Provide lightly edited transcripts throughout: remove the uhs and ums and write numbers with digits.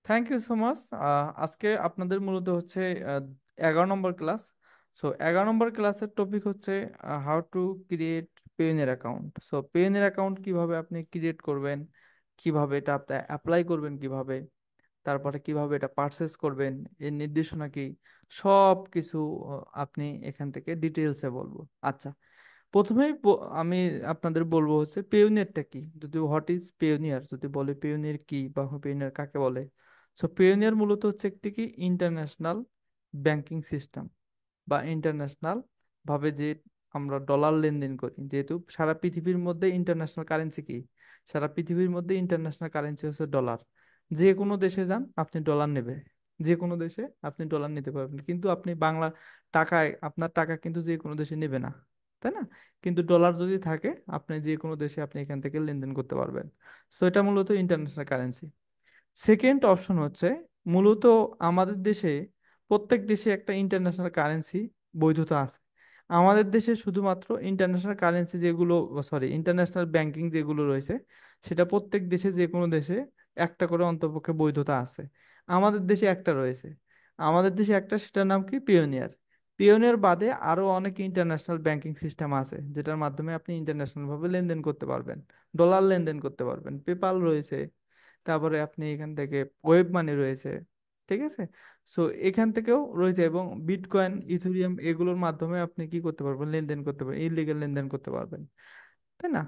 Thank you so much. আজকে আপনাদের মূলত হচ্ছে 11 নম্বর ক্লাস। সো 11 নম্বর ক্লাসের টপিক হচ্ছে how to create Payoneer account. So Payoneer account কিভাবে আপনি ক্রিয়েট করবেন, কিভাবে এটা আপনি অ্যাপ্লাই করবেন, কিভাবে তারপরে কিভাবে এটা পারচেস করবেন, এর নির্দেশনা কি, সব কিছু আপনি এখান থেকে ডিটেলসে বলবো। আচ্ছা, প্রথমেই আমি আপনাদের বলবো হচ্ছে পেওনিয়ারটা কি। যদি হোয়াট ইজ পেওনিয়ার, যদি বলে পেওনিয়ার কি বা পেওনিয়ার কাকে বলে। সো পেওনিয়ার মূলত হচ্ছে একটি কি ইন্টারন্যাশনাল ব্যাংকিং সিস্টেম, বা ইন্টারন্যাশনাল ভাবে যে আমরা ডলার লেনদেন করি। যেহেতু সারা পৃথিবীর মধ্যে ইন্টারন্যাশনাল কারেন্সি কি, সারা পৃথিবীর মধ্যে ইন্টারন্যাশনাল কারেন্সি হচ্ছে ডলার। যে কোনো দেশে যান আপনি ডলার নেবে, যে কোনো দেশে আপনি ডলার নিতে পারবেন, কিন্তু আপনি বাংলা টাকায় আপনার টাকা কিন্তু যে কোনো দেশে নেবে না, তাই না? কিন্তু ডলার যদি থাকে আপনি যে কোনো দেশে আপনি এখান থেকে লেনদেন করতে পারবেন। সো এটা মূলত ইন্টারন্যাশনাল কারেন্সি। সেকেন্ড অপশন হচ্ছে মূলত আমাদের দেশে, প্রত্যেক দেশে একটা ইন্টারন্যাশনাল কারেন্সি বৈধতা আছে। আমাদের দেশে শুধুমাত্র ইন্টারন্যাশনাল কারেন্সি যেগুলো, সরি, ইন্টারন্যাশনাল ব্যাংকিং যেগুলো রয়েছে, সেটা প্রত্যেক দেশে যে কোনো দেশে একটা করে অন্ততপক্ষে বৈধতা আছে। আমাদের দেশে একটা রয়েছে, আমাদের দেশে একটা, সেটার নাম কি পিওনিয়ার। পিওনিয়ার বাদে আরো অনেক ইন্টারন্যাশনাল ব্যাংকিং সিস্টেম আছে যেটার মাধ্যমে আপনি ইন্টারন্যাশনাল ভাবে লেনদেন করতে পারবেন, ডলার লেনদেন করতে পারবেন। পেপাল রয়েছে, তারপরে আপনি এখান থেকে ওয়েব মানি রয়েছে, ঠিক আছে? সো এখান থেকেও রয়েছে, এবং বিটকয়েন, ইথেরিয়াম এগুলোর মাধ্যমে আপনি কি করতে পারবেন, লেনদেন করতে পারবেন, ইলিগেল লেনদেন করতে পারবেন, তাই না?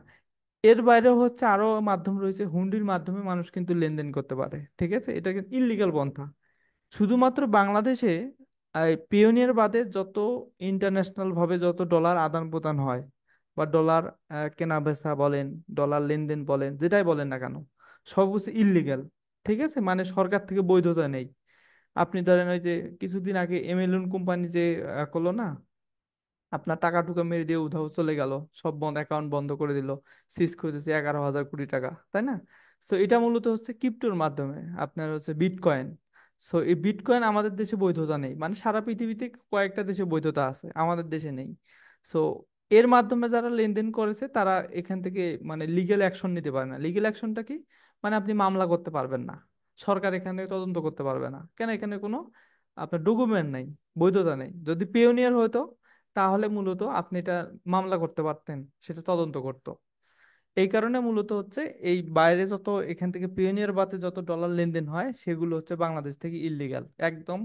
এর বাইরেও হচ্ছে আরো মাধ্যম রয়েছে, হুন্ডির মাধ্যমে মানুষ কিন্তু লেনদেন করতে পারে, ঠিক আছে? এটা কিন্তু ইলিগাল পন্থা। শুধুমাত্র বাংলাদেশে পিওনিয়ার বাদে যত ইন্টারন্যাশনাল ভাবে যত ডলার আদান প্রদান হয়, বা ডলার কেনা বেচা বলেন, ডলার লেনদেন বলেন, যেটাই বলেন না কেন, সব হচ্ছে ইলিগেল। ঠিক আছে, মানে সরকার থেকে বৈধতা নেই। আপনি ধরেন ওই যে কিছুদিন আগে এমএলএন কোম্পানি যে করলো না, আপনার টাকা টুকা মেরে দিয়ে উধাও চলে গেল, সব বন্ধ, অ্যাকাউন্ট বন্ধ করে দিল, সিজ করে দিচ্ছে 11,000 কোটি টাকা, তাই না? সো এটা মূলত হচ্ছে ক্রিপ্টোর মাধ্যমে, আপনার হচ্ছে বিটকয়েন। সো এই বিটকয়েন আমাদের দেশে বৈধতা নেই, মানে সারা পৃথিবীতে কয়েকটা দেশে বৈধতা আছে, আমাদের দেশে নেই। সো এর মাধ্যমে যারা লেনদেন করেছে তারা এখান থেকে মানে লিগেল অ্যাকশন নিতে পারে না। লিগেল অ্যাকশনটা কি? মানে আপনি মামলা করতে পারবেন না, সরকার এখানে তদন্ত করতে পারবে না, কেন? এখানে কোনো আপনার ডকুমেন্ট নাই, বৈধতা নেই। যদি পিওনিয়ার হতো তাহলে মূলত আপনি এটা মামলা করতে পারতেন, সেটা তদন্ত করতো। এই কারণে মূলত হচ্ছে এই বাইরে যত এখান থেকে পিওনিয়ার বাদে যত ডলার লেনদেন হয় সেগুলো হচ্ছে বাংলাদেশ থেকে ইলিগাল, একদম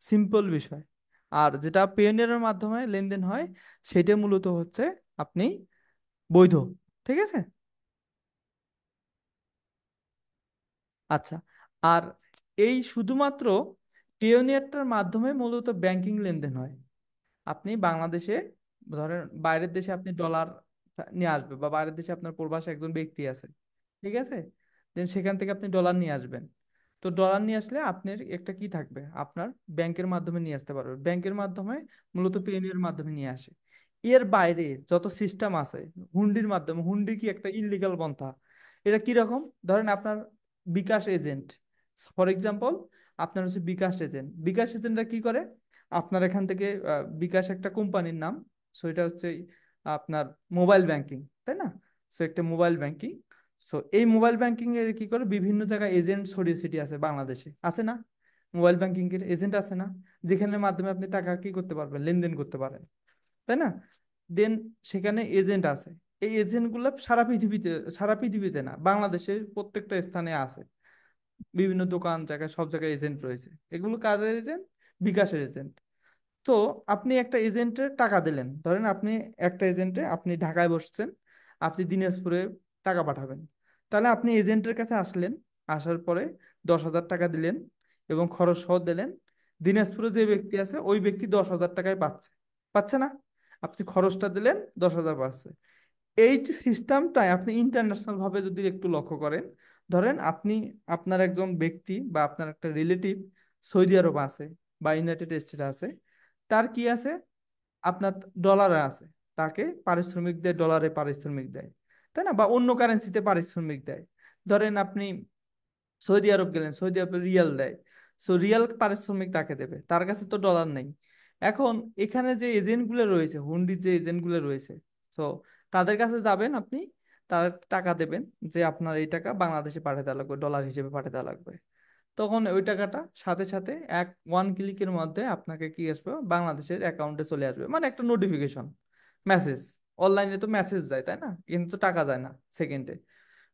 সিম্পল বিষয়। আর যেটা পিওনিয়ারের মাধ্যমে লেনদেন হয় সেটা মূলত হচ্ছে আপনি বৈধ, ঠিক আছে? আচ্ছা, আর এই শুধুমাত্র পিওনিয়ারটার মাধ্যমে মূলত ব্যাংকিং লেনদেন হয়। আপনি বাংলাদেশে ধরেন, বাইরের দেশে আপনি ডলার নিয়ে আসবে, বা বাইরের দেশে আপনার প্রবাসী একজন ব্যক্তি আছে, ঠিক আছে? দেন সেখান থেকে আপনি ডলার নিয়ে আসবেন। তো ডলার নিয়ে আসলে আপনার একটা কি থাকবে, আপনার ব্যাংকের মাধ্যমে নিয়ে আসতে পারবে, ব্যাংকের মাধ্যমে মূলত পেনির মাধ্যমে নিয়ে আসে। এর বাইরে যত সিস্টেম আছে, হুন্ডির মাধ্যমে, হুন্ডি কি একটা ইলিগাল পন্থা। এটা কি রকম? ধরেন আপনার বিকাশ এজেন্ট, ফর এক্সাম্পল, আপনার হচ্ছে বিকাশ এজেন্ট। বিকাশ এজেন্টরা কি করে, আপনার এখান থেকে বিকাশ একটা কোম্পানির নাম, সো এটা হচ্ছে আপনার মোবাইল ব্যাংকিং, তাই না? সো একটা মোবাইল ব্যাংকিং। সো এই মোবাইল ব্যাংকিং এর কি করে, বিভিন্ন জায়গায় এজেন্ট ছড়িয়ে ছিটিয়ে আছে, বাংলাদেশে আছে না? মোবাইল ব্যাংকিং এর এজেন্ট আছে না, যেখানের মাধ্যমে আপনি টাকা কি করতে পারবেন, লেনদেন করতে পারেন, তাই না? দেন সেখানে এজেন্ট আছে। এই এজেন্ট গুলো সারা পৃথিবীতে, সারা পৃথিবীতে না, বাংলাদেশের প্রত্যেকটা স্থানে আছে, বিভিন্ন দোকান জায়গায় সব জায়গায় এজেন্ট রয়েছে। এগুলো কাদের এজেন্ট? বিকাশের এজেন্ট। তো আপনি একটা এজেন্টের টাকা দিলেন, ধরেন আপনি একটা এজেন্টে, আপনি ঢাকায় বসছেন, আপনি দিনাজপুরে টাকা পাঠাবেন। তাহলে আপনি এজেন্টের কাছে আসলেন, আসার পরে 10,000 টাকা দিলেন এবং খরচ সহ দিলেন। দিনাজপুরে যে ব্যক্তি আছে ওই ব্যক্তি 10,000 টাকায় পাচ্ছে, পাচ্ছে না? আপনি খরচটা দিলেন, 10,000 পাচ্ছে। এই যে সিস্টেমটাই আপনি ইন্টারন্যাশনাল ভাবে যদি একটু লক্ষ্য করেন, ধরেন আপনি, আপনার একজন ব্যক্তি বা আপনার একটা রিলেটিভ সৌদি আরব আছে বা ইউনাইটেড স্টেটে আছে, তার কি আছে, আপনার ডলারে আছে, তাকে পারিশ্রমিক দেয়, ডলারে পারিশ্রমিক দেয়, তাই না? বা অন্য কারেন্সিতে পারিশ্রমিক দেয়। ধরেন আপনি সৌদি আরব গেলেন, সৌদি আরব রিয়াল দেয়, সো রিয়াল পারিশ্রমিক তাকে দেবে, তার কাছে তো ডলার নেই। এখন এখানে যে এজেন্টগুলো রয়েছে, হুন্ডির যে এজেন্টগুলো রয়েছে, তো তাদের কাছে যাবেন আপনি, তার টাকা দেবেন যে আপনার এই টাকা বাংলাদেশে পাঠিয়ে দেওয়া লাগবে, ডলার হিসেবে পাঠিয়ে দেওয়া লাগবে। তখন ওই টাকাটা সাথে সাথে ওয়ান ক্লিকের মধ্যে আপনাকে কি আসবে, বাংলাদেশের অ্যাকাউন্টে চলে আসবে, মানে একটা নোটিফিকেশন মেসেজ। অনলাইনে তো মেসেজ যায় তাই না, কিন্তু টাকা যায় না সেকেন্ডে।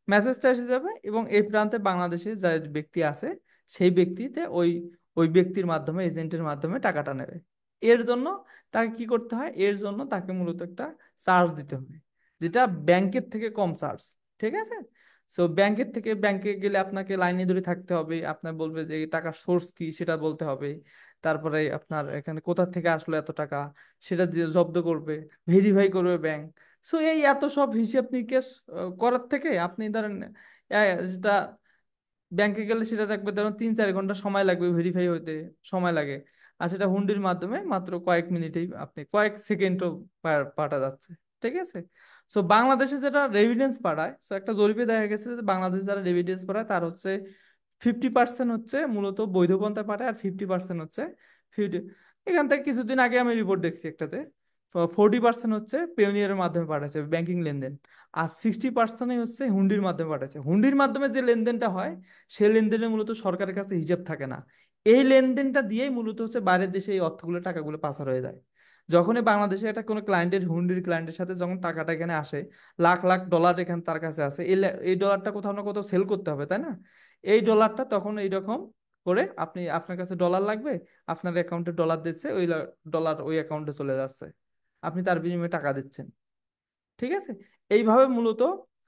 মেসেজটা এসে যাবে এবং এই প্রান্তে বাংলাদেশে যে ব্যক্তি আছে সেই ব্যক্তিতে ওই ওই ব্যক্তির মাধ্যমে, এজেন্টের মাধ্যমে টাকাটা নেবে। এর জন্য তাকে কি করতে হয়, এর জন্য তাকে মূলত একটা চার্জ দিতে হবে, যেটা ব্যাংকের থেকে কম চার্জ। ঠিক আছে। সো ব্যাংকের থেকে, ব্যাংকে গেলে আপনাকে লাইনে ধরে থাকতে হবে, আপনার বলবে যে এই টাকার সোর্স কি সেটা বলতে হবে, তারপরে আপনার এখানে কোথা থেকে আসলো এত টাকা সেটা দিয়ে জব্দ করবে, ভেরিফাই করবে ব্যাংক। সো এই এত সব হিসেব নিকেশ করার থেকে আপনি ধরেন যেটা ব্যাংকে গেলে সেটা দেখবে ধরুন 3-4 ঘন্টা সময় লাগবে ভেরিফাই হতে, সময় লাগে। আর সেটা হুন্ডির মাধ্যমে মাত্র কয়েক মিনিটেই, আপনি কয়েক সেকেন্ডও পাঠা যাচ্ছে। ঠিক আছে। সো বাংলাদেশে যেটা রেভিডেন্স পাঠায়, সো একটা জরিপে দেখা গেছে যে বাংলাদেশে যারা রেভিডেন্স পাঠায় তার হচ্ছে 50% হচ্ছে মূলত বৈধ পন্থায় পাঠায়, আর 50% হচ্ছে ফিউটি। এখান থেকে কিছুদিন আগে আমি রিপোর্ট দেখছি একটাতে 40% হচ্ছে পেওনিয়ারের মাধ্যমে পাঠাচ্ছে ব্যাংকিং লেনদেন, আর 60% হচ্ছে হুন্ডির মাধ্যমে পাঠাচ্ছে। হুন্ডির মাধ্যমে যে লেনদেনটা হয় সে লেনদেনে মূলত সরকারের কাছে হিসাব থাকে না। এই লেনদেনটা দিয়েই মূলত হচ্ছে বাইরের দেশে এই অর্থগুলো, টাকাগুলো পাচার হয়ে যায়। যখনই বাংলাদেশে একটা কোনো ক্লায়েন্টের, হুন্ডির ক্লায়েন্টের সাথে যখন টাকাটা এখানে আসে, লাখ লাখ ডলার এখানে তার কাছে আছে, এই ডলারটা কোথাও না কোথাও সেল করতে হবে তাই না। এই ডলারটা তখন এইরকম করে, আপনার কাছে ডলার লাগবে, আপনার অ্যাকাউন্টে ডলার দিচ্ছে, ওই ডলার ওই অ্যাকাউন্টে চলে যাচ্ছে, আপনি তার বিনিময়ে টাকা দিচ্ছেন। ঠিক আছে। এইভাবে মূলত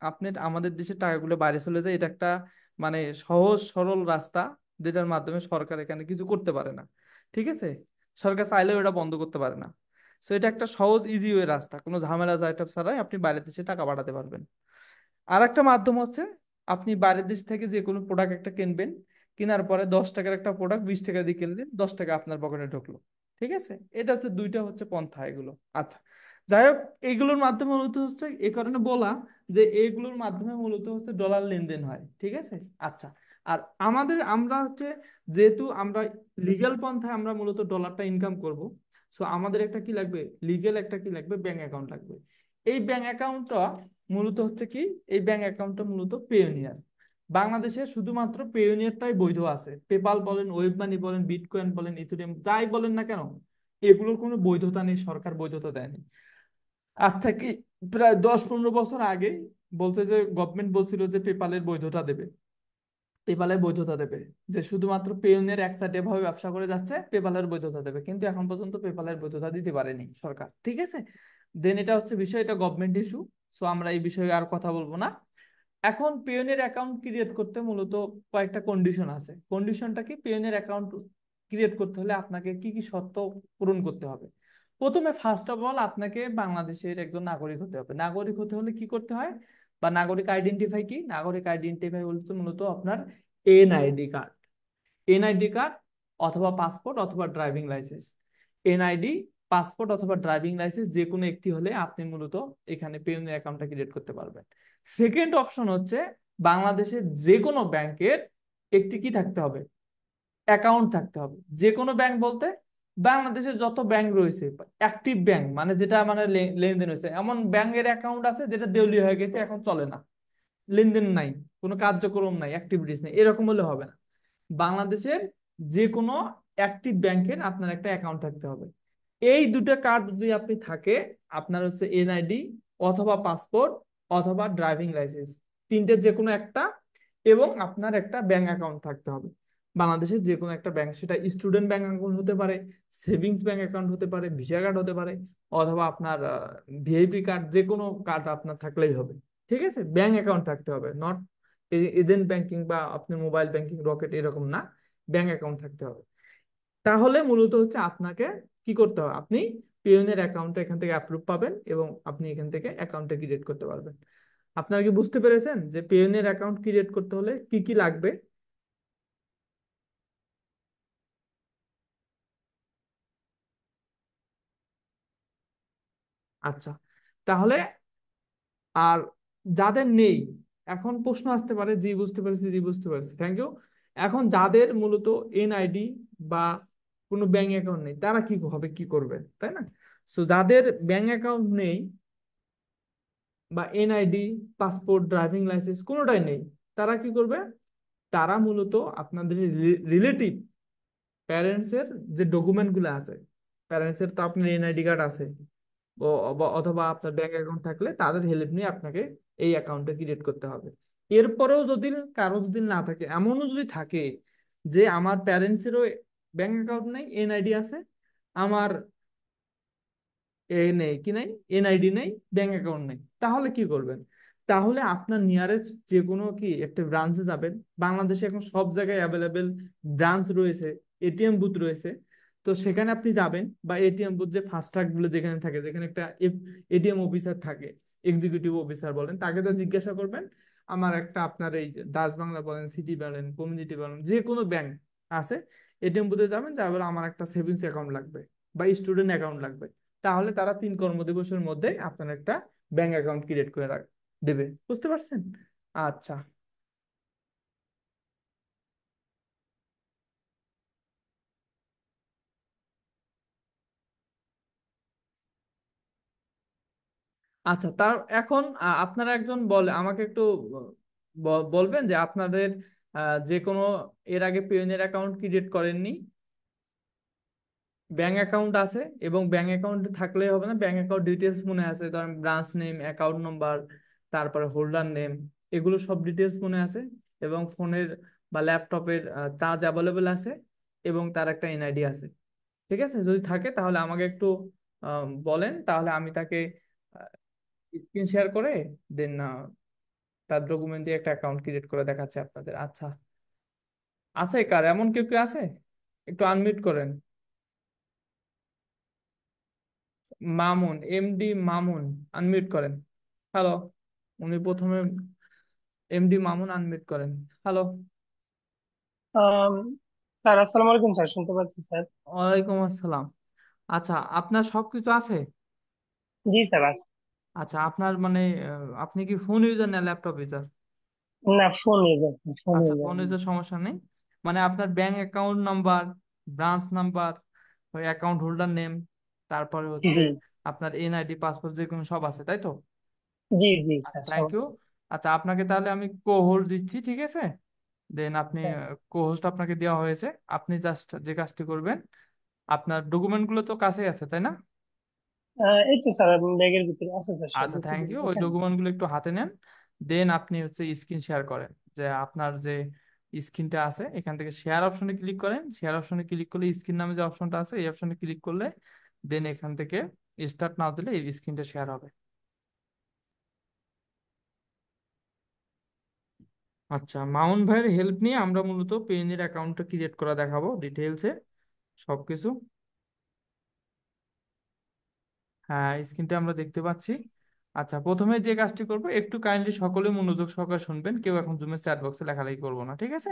আপনার আমাদের দেশের টাকাগুলো বাইরে চলে যায়। এটা একটা মানে সহজ সরল রাস্তা, যেটার মাধ্যমে সরকার এখানে কিছু করতে পারে না। ঠিক আছে। সরকার চাইলেও এটা বন্ধ করতে পারে না। সো এটা একটা সহজ ইজি ওয়ে রাস্তা, কোনো ঝামেলা ঝাইটা ছাড়াই আপনি বাইরের দেশে টাকা পাঠাতে পারবেন। আর একটা মাধ্যম হচ্ছে, আপনি বাইরের দেশ থেকে যে কোনো প্রোডাক্ট একটা কিনবেন, কেনার পরে 10 টাকার একটা প্রোডাক্ট 20 টাকা দিয়ে কিনলেন, 10 টাকা আপনার পকেটে ঢুকলো। ঠিক আছে। এটা হচ্ছে দুইটা হচ্ছে পন্থা এগুলো। আচ্ছা, যাই হোক, এইগুলোর মাধ্যমে মূলত হচ্ছে এই কারণে বলা যে এইগুলোর মাধ্যমে মূলত হচ্ছে ডলার লেনদেন হয়। ঠিক আছে। আচ্ছা, আর আমরা হচ্ছে, যেহেতু আমরা লিগ্যাল পন্থায় আমরা মূলত ডলারটা ইনকাম করব, সো আমাদের একটা কি লাগবে, লিগ্যাল একটা কি লাগবে, ব্যাংক অ্যাকাউন্ট লাগবে। এই ব্যাংক অ্যাকাউন্টটা মূলত হচ্ছে কি, এই ব্যাংক অ্যাকাউন্টটা মূলত পেওনিয়ার। বাংলাদেশে শুধুমাত্র পেওনিয়ারটাই বৈধ আছে। পেপাল বলেন, ওয়েব মানি বলেন, বিটকয়েন বলেন, ইথেরিয়াম যাই বলেন না কেন, এগুলোর কোনো বৈধতা নেই, সরকার বৈধতা দেয়নি। আজ থেকে প্রায় 10-15 বছর আগে বলছে যে, গভর্নমেন্ট বলছিল যে পেপালের বৈধতা দেবে, পেপালের বৈধতা দেবে, যে শুধুমাত্র পেওনিয়ার এক সাইডে ভাবে ব্যবসা করে যাচ্ছে, পেপালের বৈধতা দেবে, কিন্তু এখন পর্যন্ত পেপালের বৈধতা দিতে পারেনি সরকার। ঠিক আছে। দেন এটা হচ্ছে বিষয়, এটা গভর্নমেন্ট ইস্যু। সো আমরা এই বিষয়ে আর কথা বলবো না। এখন পেওনিয়ার অ্যাকাউন্ট ক্রিয়েট করতে মূলত কয়েকটা কন্ডিশন আছে। কন্ডিশনটা কি, পেওনিয়ার অ্যাকাউন্ট ক্রিয়েট করতে হলে আপনাকে কি কি শর্ত পূরণ করতে হবে। প্রথমে ফার্স্ট অফ অল আপনাকে বাংলাদেশের একজন নাগরিক হতে হবে। নাগরিক হতে হলে কি করতে হয়, বা নাগরিক আইডেন্টিফাই কি, নাগরিক আইডেন্টিফাই বলতে মূলত আপনার এনআইডি কার্ড, এনআইডি কার্ড অথবা পাসপোর্ট অথবা ড্রাইভিং লাইসেন্স। এনআইডি, পাসপোর্ট অথবা ড্রাইভিং লাইসেন্স যে কোনো একটি হলে আপনি মূলত এখানে পেওনিয়ার অ্যাকাউন্টটা ক্রিয়েট করতে পারবেন। সেকেন্ড অপশন হচ্ছে, বাংলাদেশের যে কোনো ব্যাংকের একটি কি থাকতে হবে, অ্যাকাউন্ট থাকতে হবে। যে কোনো ব্যাংক বলতে বাংলাদেশে যত ব্যাংক রয়েছে, অ্যাক্টিভ ব্যাংক মানে যেটা মানে লেনদেন হয়েছে, এমন ব্যাংকের অ্যাকাউন্ট আছে যেটা দেউলিয়া হয়ে গেছে, এখন চলে না, লেনদেন নাই, কোনো কার্যক্রম নাই, অ্যাক্টিভিটিস নেই, এরকম হলে হবে না। বাংলাদেশের যে কোনো অ্যাক্টিভ ব্যাংকের আপনার একটা অ্যাকাউন্ট থাকতে হবে। এই দুটো কার্ড যদি আপনি থাকে, আপনার হচ্ছে এনআইডি অথবা পাসপোর্ট অথবা ড্রাইভিং লাইসেন্স, তিনটের যে কোনো একটা, এবং আপনার একটা ব্যাংক অ্যাকাউন্ট থাকতে হবে বাংলাদেশের যে কোনো একটা ব্যাংক। সেটা স্টুডেন্ট ব্যাংক অ্যাকাউন্ট হতে পারে, সেভিংস ব্যাংক অ্যাকাউন্ট হতে পারে, ভিসা কার্ড হতে পারে, অথবা আপনার ভিআইপি কার্ড, যে কোনো কার্ড আপনার থাকলেই হবে। ঠিক আছে। ব্যাংক অ্যাকাউন্ট থাকতে হবে, নট এজেন্ট ব্যাংকিং বা আপনি মোবাইল ব্যাংকিং রকেট এরকম না, ব্যাংক অ্যাকাউন্ট থাকতে হবে। তাহলে মূলত হচ্ছে আপনাকে কি করতে হবে, আপনি পিওনের অ্যাকাউন্টটা এখান থেকে অ্যাপ্রুভ পাবেন এবং আপনি এখান থেকে অ্যাকাউন্টটা ক্রিয়েট করতে পারবেন। আপনারা কি বুঝতে পেরেছেন যে পিওনের অ্যাকাউন্ট ক্রিয়েট করতে হলে কি কি লাগবে? আচ্ছা, তাহলে আর যাদের নেই, এখন প্রশ্ন আসতে পারে, জি বুঝতে পেরেছি, জি বুঝতে পেরেছি, থ্যাংক ইউ। এখন যাদের মূলত এনআইডি বা কোনো ব্যাংক অ্যাকাউন্ট নেই, তারা কি হবে, কি করবে, তাই না? সো যাদের ব্যাংক অ্যাকাউন্ট নেই বা এনআইডি, পাসপোর্ট, ড্রাইভিং লাইসেন্স কোনোটাই নেই, তারা কি করবে, তারা মূলত আপনাদের রিলেটিভ প্যারেন্টস এর যে ডকুমেন্ট গুলো আছে, প্যারেন্টস এর তো আপনার এনআইডি কার্ড আছে, অথবা আপনার ব্যাংক অ্যাকাউন্ট থাকলে তাদের হেল্প নিয়ে আপনাকে এই অ্যাকাউন্টটা ক্রিয়েট করতে হবে। এরপরেও যদি কারো যদি না থাকে, এমনও যদি থাকে যে আমার প্যারেন্টস এরও ব্যাংক অ্যাকাউন্ট নেই, এনআইডি আছে, আমার নেই কি নেই, এনআইডি নেই, ব্যাংক অ্যাকাউন্ট নেই, তাহলে কি করবেন? তাহলে আপনার নিয়ারেস্ট যে কোনো কি একটা ব্রাঞ্চে যাবেন। বাংলাদেশে এখন সব জায়গায় অ্যাভেলেবেল ব্রাঞ্চ রয়েছে, এটিএম বুথ রয়েছে। তো সেখানে আপনি যাবেন, বা এটিএম বুথ যে ফাস্ট্রাক গুলো যেখানে থাকে, যেখানে একটা এটিএম অফিসার থাকে, এক্সিকিউটিভ অফিসার বলেন, তাকে যা জিজ্ঞাসা করবেন, আমার একটা আপনার এই যে ডাচ বাংলা বলেন, সিটি বলেন, কমিউনিটি বলেন, যে কোনো ব্যাংক আছে, এটিএম বুথে যাবেন, যা বলে আমার একটা সেভিংস অ্যাকাউন্ট লাগবে বা স্টুডেন্ট অ্যাকাউন্ট লাগবে, তাহলে তারা 3 কর্মদিবসের মধ্যে আপনার একটা ব্যাংক অ্যাকাউন্ট ক্রিয়েট করে দেবে। বুঝতে পারছেন? আচ্ছা। আচ্ছা, তার এখন আপনারা একজন বলে আমাকে একটু বলবেন যে আপনাদের যে কোনো এর আগে পিওনিয়ার অ্যাকাউন্ট ক্রিয়েট করেননি, ব্যাংক অ্যাকাউন্ট আছে, এবং ব্যাংক অ্যাকাউন্ট থাকলে হবে না, ব্যাংক অ্যাকাউন্ট ডিটেলস মনে আছে, ধরেন ব্রাঞ্চ নেম, অ্যাকাউন্ট নাম্বার, তারপরে হোল্ডার নেম, এগুলো সব ডিটেলস মনে আছে, এবং ফোনের বা ল্যাপটপের চার্জ অ্যাভেলেবেল আছে, এবং তার একটা এনআইডি আছে। ঠিক আছে, যদি থাকে তাহলে আমাকে একটু বলেন, তাহলে আমি তাকে স্ক্রিন শেয়ার করে দেন তার ডকুমেন্ট দিয়ে একটা অ্যাকাউন্ট ক্রিয়েট করে দেখাচ্ছে আপনাদের। আচ্ছা, আছে কার এমন কেউ কেউ আছে? একটু আনমিউট করেন। মামুন, এমডি মামুন, আনমিউট করেন। হ্যালো। উনি প্রথমে, এমডি মামুন আনমিউট করেন। হ্যালো। আম, স্যার আসসালামু আলাইকুম স্যার, শুনতে পাচ্ছি স্যার। ওয়ালাইকুম আসসালাম। আচ্ছা, আপনার সবকিছু আছে? জি স্যার আছে। আচ্ছা, আপনার মানে আপনি কি ফোন ইউজার না ল্যাপটপ ইউজার? না, ফোন ইউজার, ফোন আচ্ছা, ইউজার। ফোন ইউজার সমস্যা নেই। মানে আপনার bank account number, branch number, ওই অ্যাকাউন্ট হোল্ডার নেম, তারপরে হচ্ছে জি আপনার এনআইডি, পাসপোর্ট, যে কোনো সব আছে, তাই তো? জি জি আচ্ছা, স্যার, সব থ্যাংক ইউ। আছে। আচ্ছা, আপনাকে তাহলে আমি কো হোস্ট দিচ্ছি, ঠিক আছে? দেন আপনি, স্যার কো হোস্ট আপনাকে দেওয়া হয়েছে। আপনি জাস্ট যে কাজটি করবেন, আপনার ডকুমেন্ট গুলো তো কাছেই আছে, তাই না? এই তো স্যার, ব্যাগের ভিতরে আছে স্যার, সব আচ্ছা, কিছু থ্যাংক দিয়ে ইউ। ওই দেখেন। ডকুমেন্ট গুলো একটু হাতে নেন। দেন আপনি হচ্ছে স্ক্রিন শেয়ার করেন, যে আপনার যে স্ক্রিনটা আছে, এখান থেকে শেয়ার অপশনে ক্লিক করেন। শেয়ার অপশনে ক্লিক করলে স্ক্রিন নামে যে অপশনটা আছে, এই অপশনে ক্লিক করলে দেন এখান থেকে স্টার্ট নাও দিলে এই স্ক্রিনটা শেয়ার হবে। আচ্ছা, মাউন্ট ভাইয়ের হেল্প নিয়ে আমরা মূলত পেইনের অ্যাকাউন্টটা ক্রিয়েট করা দেখাবো ডিটেলসে সবকিছু। হ্যাঁ, স্ক্রিনটা আমরা দেখতে পাচ্ছি। আচ্ছা, প্রথমে যে কাজটি করবো, একটু কাইন্ডলি সকলে মনোযোগ সহকারে শুনবেন, কেউ এখন জুমের চ্যাট বক্সে লেখালেখি করবো না, ঠিক আছে?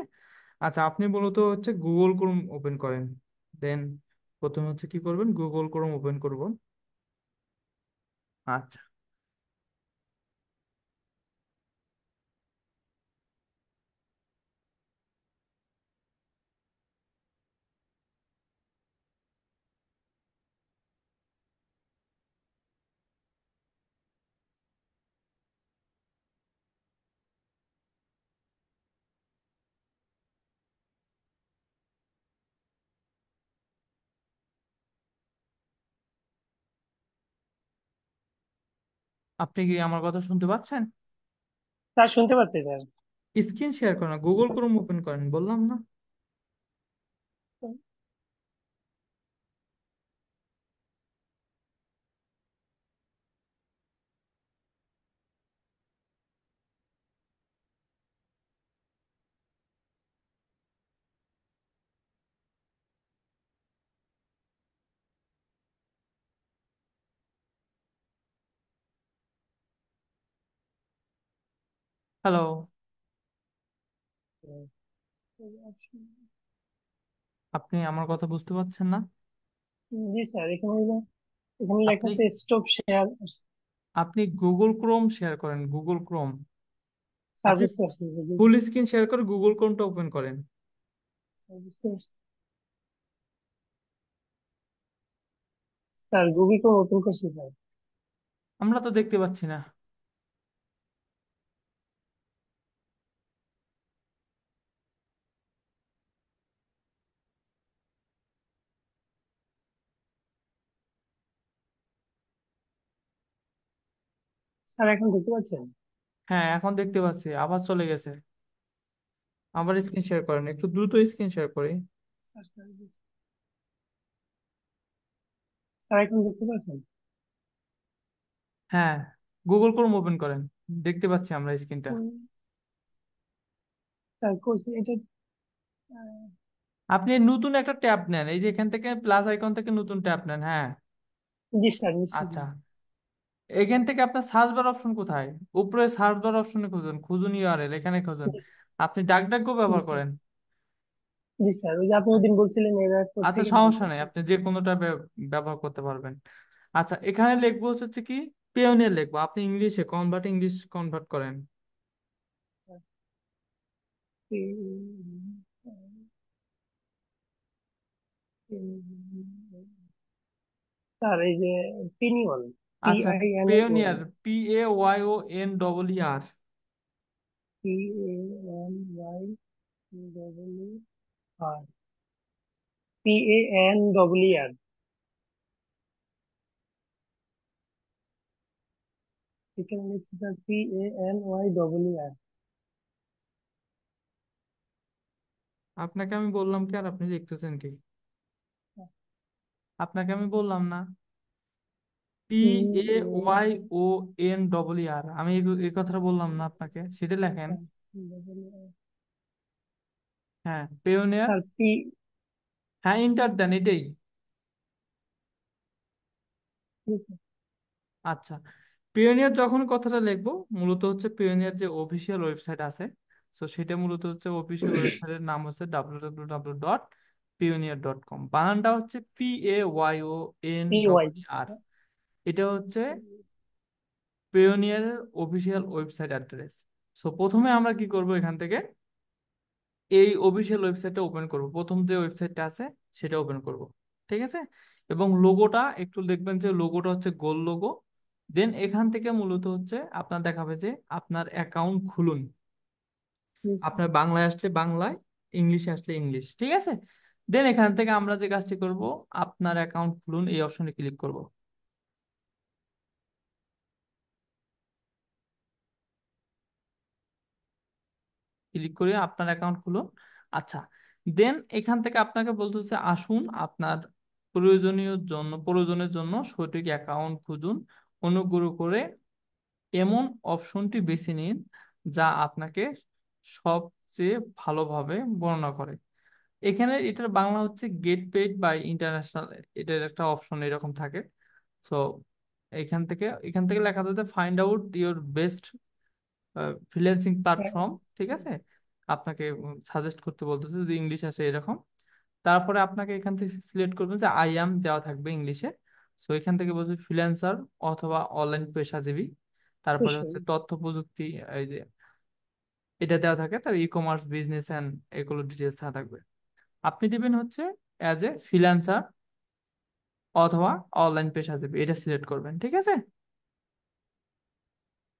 আচ্ছা, আপনি মূলত হচ্ছে গুগল ক্রোম ওপেন করেন। দেন প্রথমে হচ্ছে কি করবেন, গুগল ক্রোম ওপেন করব। আচ্ছা। আপনি কি আমার কথা শুনতে পাচ্ছেন? স্যার শুনতে পাচ্ছি স্যার। স্ক্রিন শেয়ার করেন না, গুগল ক্রোম ওপেন করেন বললাম না? হ্যালো। আপনি আমার কথা বুঝতে পারছেন না? জি স্যার, এখানে লেখা আপনি আছে স্টপ শেয়ার। আপনি গুগল ক্রোম শেয়ার করেন, গুগল ক্রোম। স্যার আপনি বুঝতে পারছি, ফুল স্ক্রিন শেয়ার করে গুগল ক্রোমটা ওপেন করেন। স্যার বুঝতে পারছি। স্যার গুগল ক্রোম ওপেন করছি স্যার। আমরা তো দেখতে পাচ্ছি না। স্যার এখন দেখতে পাচ্ছেন? হ্যাঁ, এখন দেখতে পাচ্ছি, আবার চলে গেছে। আবার স্ক্রিন শেয়ার করেন, একটু দ্রুত স্ক্রিন শেয়ার করি। স্যার স্যার স্যার এখন দেখতে পাচ্ছেন? হ্যাঁ, গুগল ক্রোম ওপেন করেন, দেখতে পাচ্ছি আমরা স্ক্রিনটা। উম, স্যার করছি এটা। আহ, আপনি নতুন একটা ট্যাব নেন, এই যে এখান থেকে প্লাস আইকন থেকে নতুন ট্যাব নেন, হ্যাঁ। জি স্যার, নিশ্চয়ই। আচ্ছা, এখান থেকে আপনার সার্চ বার অপশন কোথায়? উপরে সার্চ বার অপশনে খুঁজুন, খুঁজুন ইউআরএল, এখানে খুঁজুন। জি আপনি ডাকডাকগো জি ব্যবহার স্যার। করেন? জি স্যার, ওই যে আপনি আচ্ছা, ওদিন বলছিলেন এরা করছে আচ্ছা, কিনা সমস্যা দেখতে নেই, আপনি পাচ্ছি। যে কোনোটা ব্যবহার করতে পারবেন। আচ্ছা, এখানে লিখবো হচ্ছে কি, পেওনিয়ার লিখবো, আপনি ইংলিশে কনভার্ট, ইংলিশ কনভার্ট করেন। স্যার এই যে পিনিয়ন, আচ্ছা, PINION, Payoneer, PAYONER। PANYAR, PANER। এখানে লিখছি স্যার PANYER। আপনাকে আমি বললাম কি, আর আপনি লিখতেছেন কি? আপনাকে আমি বললাম না, PAYONER, আমি এই কথাটা বললাম না আপনাকে, সেটা লেখেন। হ্যাঁ, পেওনিয়ার। স্যার হ্যাঁ, ইন্টার দেন, এটাই। আচ্ছা, পিওনিয়ার যখন কথাটা লিখবো, মূলত হচ্ছে পিওনিয়ার যে অফিসিয়াল ওয়েবসাইট আছে, তো সেটা মূলত হচ্ছে অফিসিয়াল ওয়েবসাইটের নাম হচ্ছে www.pioneer.com, বানানটা হচ্ছে PY। PAYONER। এটা হচ্ছে পিওনিয়ারের অফিসিয়াল ওয়েবসাইট অ্যাড্রেস। সো প্রথমে আমরা কি করব, এখান থেকে এই অফিসিয়াল ওয়েবসাইটটা ওপেন করব, প্রথম যে ওয়েবসাইটটা আছে সেটা ওপেন করব। ঠিক আছে, এবং লোগোটা একটু দেখবেন যে লোগোটা হচ্ছে গোল লোগো। দেন এখান থেকে মূলত হচ্ছে আপনার দেখাবে যে আপনার অ্যাকাউন্ট খুলুন। আপনার বাংলায় আসলে বাংলায়, ইংলিশে আসলে ইংলিশ, ঠিক আছে। দেন এখান থেকে আমরা যে কাজটি করব, আপনার অ্যাকাউন্ট খুলুন এই অপশনে ক্লিক করব। ক্লিক করে আপনার অ্যাকাউন্ট খুলুন। আচ্ছা, দেন এখান থেকে আপনাকে বলতে হচ্ছে আসুন আপনার প্রয়োজনের জন্য সঠিক অ্যাকাউন্ট খুঁজুন, অনুগ্রহ করে এমন অপশনটি বেছে নিন যা আপনাকে সবচেয়ে ভালোভাবে বর্ণনা করে। এখানে এটার বাংলা হচ্ছে গেট পেইড বাই ইন্টারন্যাশনাল, এটার একটা অপশন এরকম থাকে। সো এখান থেকে লেখা যাচ্ছে find out your best freelancing platform, ঠিক আছে। আপনাকে সাজেস্ট করতে বলতেছে যদি ইংলিশ আসে এরকম। তারপরে আপনাকে এখান থেকে সিলেক্ট করবেন যে আই অ্যাম দেওয়া থাকবে ইংলিশে। সো এখান থেকে বলছে ফ্রিল্যান্সার অথবা অনলাইন পেশাজীবী। তারপরে হচ্ছে তথ্য প্রযুক্তি, এই যে এটা দেওয়া থাকে, তার ই কমার্স, বিজনেস অ্যান্ড এগুলো ডিটেলস দেওয়া থাকবে। আপনি দিবেন হচ্ছে অ্যাজ এ ফ্রিল্যান্সার অথবা অনলাইন পেশাজীবী, এটা সিলেক্ট করবেন, ঠিক আছে।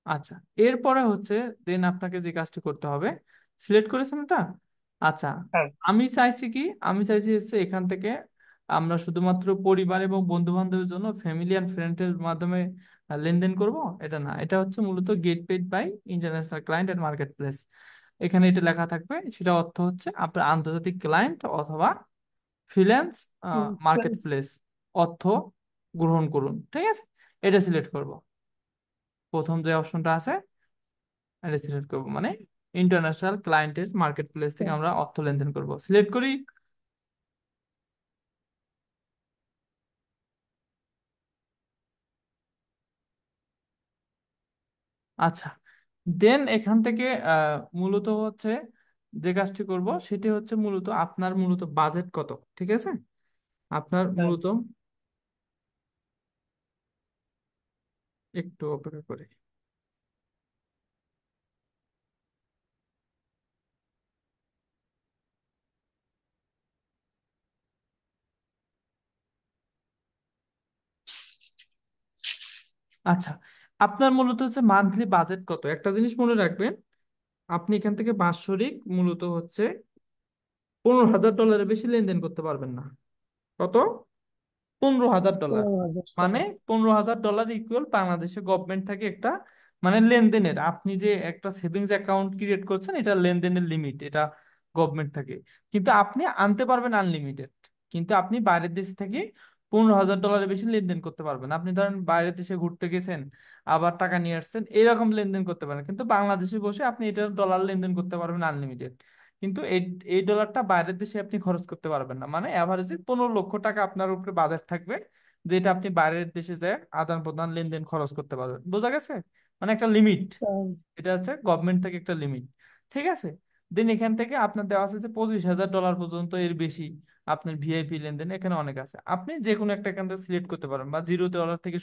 আচ্ছা, এরপরে হচ্ছে দেন আপনাকে যে কাজটি করতে হবে, সিলেক্ট করেছেন এটা। আচ্ছা, স্যার আমি চাইছি হচ্ছে এখান থেকে আমরা শুধুমাত্র পরিবার এবং বন্ধু বান্ধবের জন্য, ফ্যামিলি অ্যান্ড ফ্রেন্ডের মাধ্যমে লেনদেন করব, এটা না, এটা হচ্ছে মূলত get paid by international client and marketplace. এখানে এটা লেখা থাকবে, সেটা অর্থ হচ্ছে আপনার আন্তর্জাতিক ক্লায়েন্ট অথবা ফ্রিল্যান্স মার্কেট ফ্রেন্ডস। প্লেস অর্থ গ্রহণ করুন, ঠিক আছে। এটা সিলেক্ট করব, প্রথম যে অপশনটা আছে এটা সিলেক্ট করবো, মানে ইন্টারন্যাশনাল ক্লায়েন্টের মার্কেট প্লেস থেকে আমরা অর্থ লেনদেন করব, সিলেক্ট করি। আচ্ছা, দেন এখান থেকে মূলত হচ্ছে যে কাজটি করব সেটি হচ্ছে মূলত আপনার মূলত বাজেট কত, ঠিক আছে। আপনার মূলত একটু অপেক্ষা করে। আচ্ছা, আপনার মূলত হচ্ছে মান্থলি বাজেট কত, একটা জিনিস মনে রাখবেন, আপনি এখান থেকে বাৎসরিক মূলত হচ্ছে $15,000 বেশি লেনদেন করতে পারবেন না। কত? $15,000। 15,000 স্যার। মানে $15,000 ইকুয়াল বাংলাদেশে গভর্নমেন্ট থেকে একটা মানে লেনদেনের, আপনি যে একটা সেভিংস অ্যাকাউন্ট ক্রিয়েট করছেন এটা লেনদেনের লিমিট, এটা গভর্নমেন্ট থেকে। কিন্তু আপনি আনতে পারবেন আনলিমিটেড। কিন্তু আপনি বাইরের দেশ থেকে $15,000 বেশি লেনদেন করতে পারবেন না। আপনি ধরেন বাইরের দেশে ঘুরতে গেছেন, আবার টাকা নিয়ে আসছেন, এরকম লেনদেন করতে পারেন। কিন্তু বাংলাদেশে বসে আপনি এটা ডলার লেনদেন করতে পারবেন আনলিমিটেড। কিন্তু এই এই ডলারটা বাইরের দেশে আপনি খরচ করতে পারবেন না। মানে অ্যাভারেজে 15 লক্ষ টাকা আপনার উপরে বাজেট থাকবে, যেটা আপনি বাইরের দেশে যায় আদান প্রদান লেনদেন খরচ করতে পারবেন। বোঝা গেছে? মানে একটা লিমিট, আচ্ছা। এটা হচ্ছে গভর্নমেন্ট থেকে একটা লিমিট। ঠিক আছে। দেন এখান থেকে আপনার দেওয়া আছে যে $25,000 পর্যন্ত, এর বেশি আপনার ভিআইপি লেনদেন এখানে অনেক আছে। আপনি যে কোনো একটা এখান থেকে সিলেক্ট করতে পারেন, বা $0 থেকে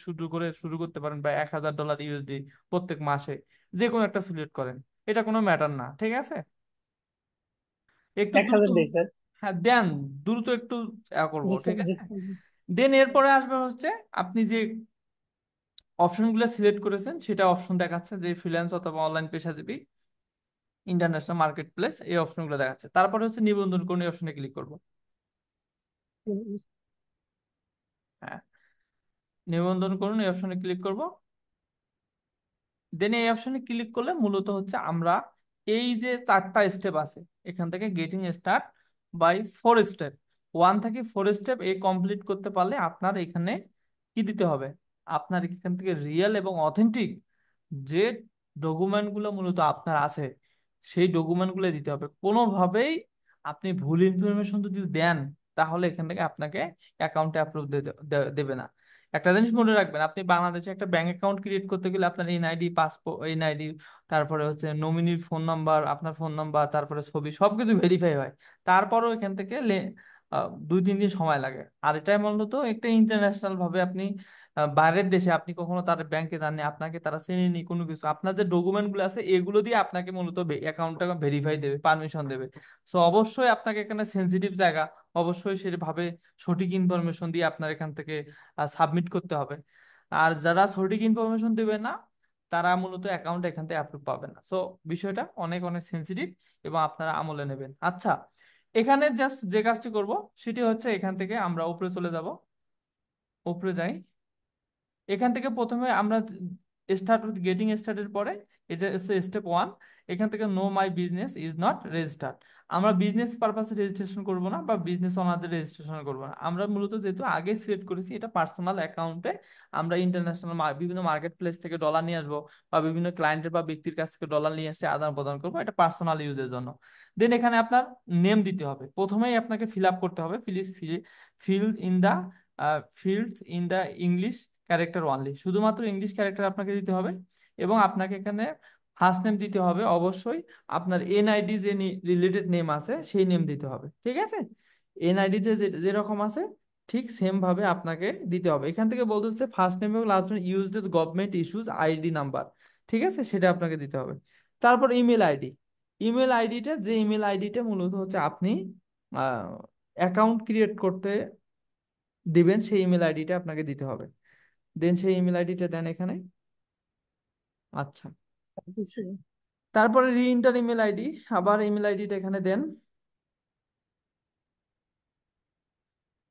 শুরু করতে পারেন, বা $1,000 ইউএসডি প্রত্যেক মাসে, যে কোনো একটা সিলেক্ট করেন। এটা কোনো ম্যাটার না, ঠিক আছে। একটু এক দ্রুত, হাজার দেই স্যার। হ্যাঁ দেন, দ্রুত একটু করবো, জি ঠিক স্যার, জি আছে। স্যার। দেন এরপরে আসবে হচ্ছে আপনি যে অপশনগুলো সিলেক্ট করেছেন সেটা অপশন দেখাচ্ছে যে ফ্রিল্যান্স অথবা অনলাইন পেশাজীবী, ইন্টারন্যাশনাল মার্কেট প্লেস, এই অপশনগুলো দেখাচ্ছে। তারপরে হচ্ছে নিবন্ধন করুন, এই অপশনে ক্লিক করবো। হ্যাঁ, নিবন্ধন করুন, এই অপশনে ক্লিক করব। দেন এই অপশনে ক্লিক করলে মূলত হচ্ছে আমরা এই যে 4টা স্টেপ আছে এখান থেকে, গেটিং স্টার্ট বাই 4 স্টেপ, 1 থেকে 4 স্টেপ এই কমপ্লিট করতে পারলে আপনার এখানে কি দিতে হবে, আপনার এখান থেকে রিয়েল এবং অথেন্টিক যে ডকুমেন্টগুলো মূলত আপনার আছে সেই ডকুমেন্টগুলো দিতে হবে। কোনোভাবেই আপনি ভুল ইনফরমেশন যদি দেন তাহলে এখান থেকে আপনাকে অ্যাকাউন্টে অ্যাপ্রুভ দেবে না। একটা জিনিস মনে রাখবেন, আপনি বাংলাদেশে একটা ব্যাংক অ্যাকাউন্ট ক্রিয়েট করতে গেলে আপনার এনআইডি, পাসপোর্ট এনআইডি, তারপরে হচ্ছে নমিনির ফোন নাম্বার, আপনার ফোন নাম্বার, তারপরে ছবি, সবকিছু ভেরিফাই হয়। তারপরেও এখান থেকে 2-3 দিন সময় লাগে। আর এটাই মূলত একটা ইন্টারন্যাশনাল ভাবে আপনি বাইরের দেশে, আপনি কখনো তার ব্যাংকে যাননি, আপনাকে তারা চেনেনি কোনো কিছু, আপনার যে ডকুমেন্ট গুলো আছে এগুলো দিয়ে আপনাকে মূলত অ্যাকাউন্টটা ভেরিফাই দেবে, পারমিশন দেবে। সো অবশ্যই আপনাকে এখানে সেন্সিটিভ জায়গা, অবশ্যই সেভাবে সঠিক ইনফরমেশন দিয়ে আপনার এখান থেকে সাবমিট করতে হবে। আর যারা সঠিক ইনফরমেশন দেবে না তারা মূলত অ্যাকাউন্ট এখান থেকে অ্যাপ্রুভ পাবে না। সো বিষয়টা অনেক অনেক সেন্সিটিভ, এবং আপনারা আমলে নেবেন। আচ্ছা, এখানে জাস্ট যে কাজটি করব সেটি হচ্ছে এখান থেকে আমরা উপরে চলে যাব। উপরে যাই, এখান থেকে প্রথমে আমরা স্টার্ট উইথ গেটিং স্টার্টের পরে এটা হচ্ছে স্টেপ 1। এখান থেকে no my business is not registered, আমরা বিজনেস পারপাসে রেজিস্ট্রেশন করব না, বা বিজনেস ওনারদের রেজিস্ট্রেশন করব না। আমরা মূলত যেহেতু আগে সিলেক্ট করেছি এটা পার্সোনাল অ্যাকাউন্টে, আমরা ইন্টারন্যাশনাল বিভিন্ন মার্কেট প্লেস থেকে ডলার নিয়ে আসবো, বা বিভিন্ন ক্লায়েন্টের বা ব্যক্তির কাছ থেকে ডলার নিয়ে এসে আদান প্রদান করবো, এটা পার্সোনাল ইউজের জন্য। দেন এখানে আপনার নেম দিতে হবে, প্রথমেই আপনাকে ফিল আপ করতে হবে, please fill in the fields in the English character only, শুধুমাত্র ইংলিশ ক্যারেক্টার আপনাকে দিতে হবে। এবং আপনাকে এখানে ফার্স্ট নেম দিতে হবে অবশ্যই, আপনার এনআইডি যে রিলেটেড নেম আছে সেই নেম দিতে হবে, ঠিক আছে। এনআইডি যেরকম আছে ঠিক সেম ভাবে আপনাকে দিতে হবে। এখান থেকে বলতে হচ্ছে ফার্স্ট নেম এবং last name use the government issues ID number, ঠিক আছে, সেটা আপনাকে দিতে হবে। তারপর ইমেল আইডি, ইমেল আইডিটা যে ইমেল আইডিটা মূলত হচ্ছে আপনি অ্যাকাউন্ট ক্রিয়েট করতে দিবেন সেই ইমেল আইডিটা আপনাকে দিতে হবে। দেন সেই ইমেল আইডিটা দেন এখানে। আচ্ছা, জি স্যার। তারপরে রি ইন্টার ইমেল আইডি, আবার ইমেল আইডিটা এখানে দেন।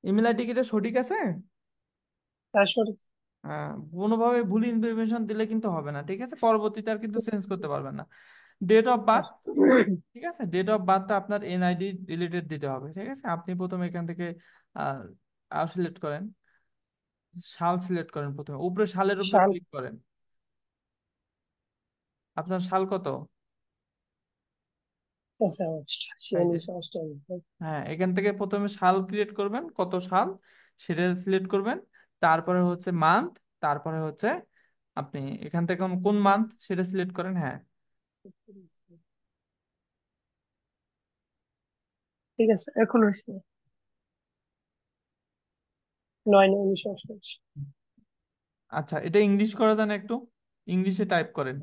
ইমেল আইডি কি এটা সঠিক আছে? স্যার, সঠিক। কোনোভাবে ভুল ইনফরমেশন দিলে কিন্তু হবে না, ঠিক আছে, পরবর্তীতে আর কিন্তু চেঞ্জ করতে পারবেন না। ডেট অফ বার্থ, ঠিক আছে, ডেট অফ বার্থটা আপনার এনআইডি রিলেটেড দিতে হবে, ঠিক আছে। আপনি প্রথমে এখান থেকে সিলেক্ট করেন, সাল সিলেক্ট করেন, প্রথমে উপরে সালের উপরে সাল। ক্লিক করেন। আপনার সাল কত? স্যার, 88, এই যে, 1988 স্যার। হ্যাঁ, এখান থেকে প্রথমে সাল ক্রিয়েট করবেন, কত সাল সেটা সিলেক্ট করবেন। তারপরে হচ্ছে মান্থ, তারপরে হচ্ছে আপনি এখান থেকে কোন কোন মান্থ সেটা সিলেক্ট করেন, হ্যাঁ। ঠিক আছে, এখন হয়েছে। 9/9/1988। আচ্ছা, এটা ইংলিশ করা যান একটু, ইংলিশে টাইপ করেন।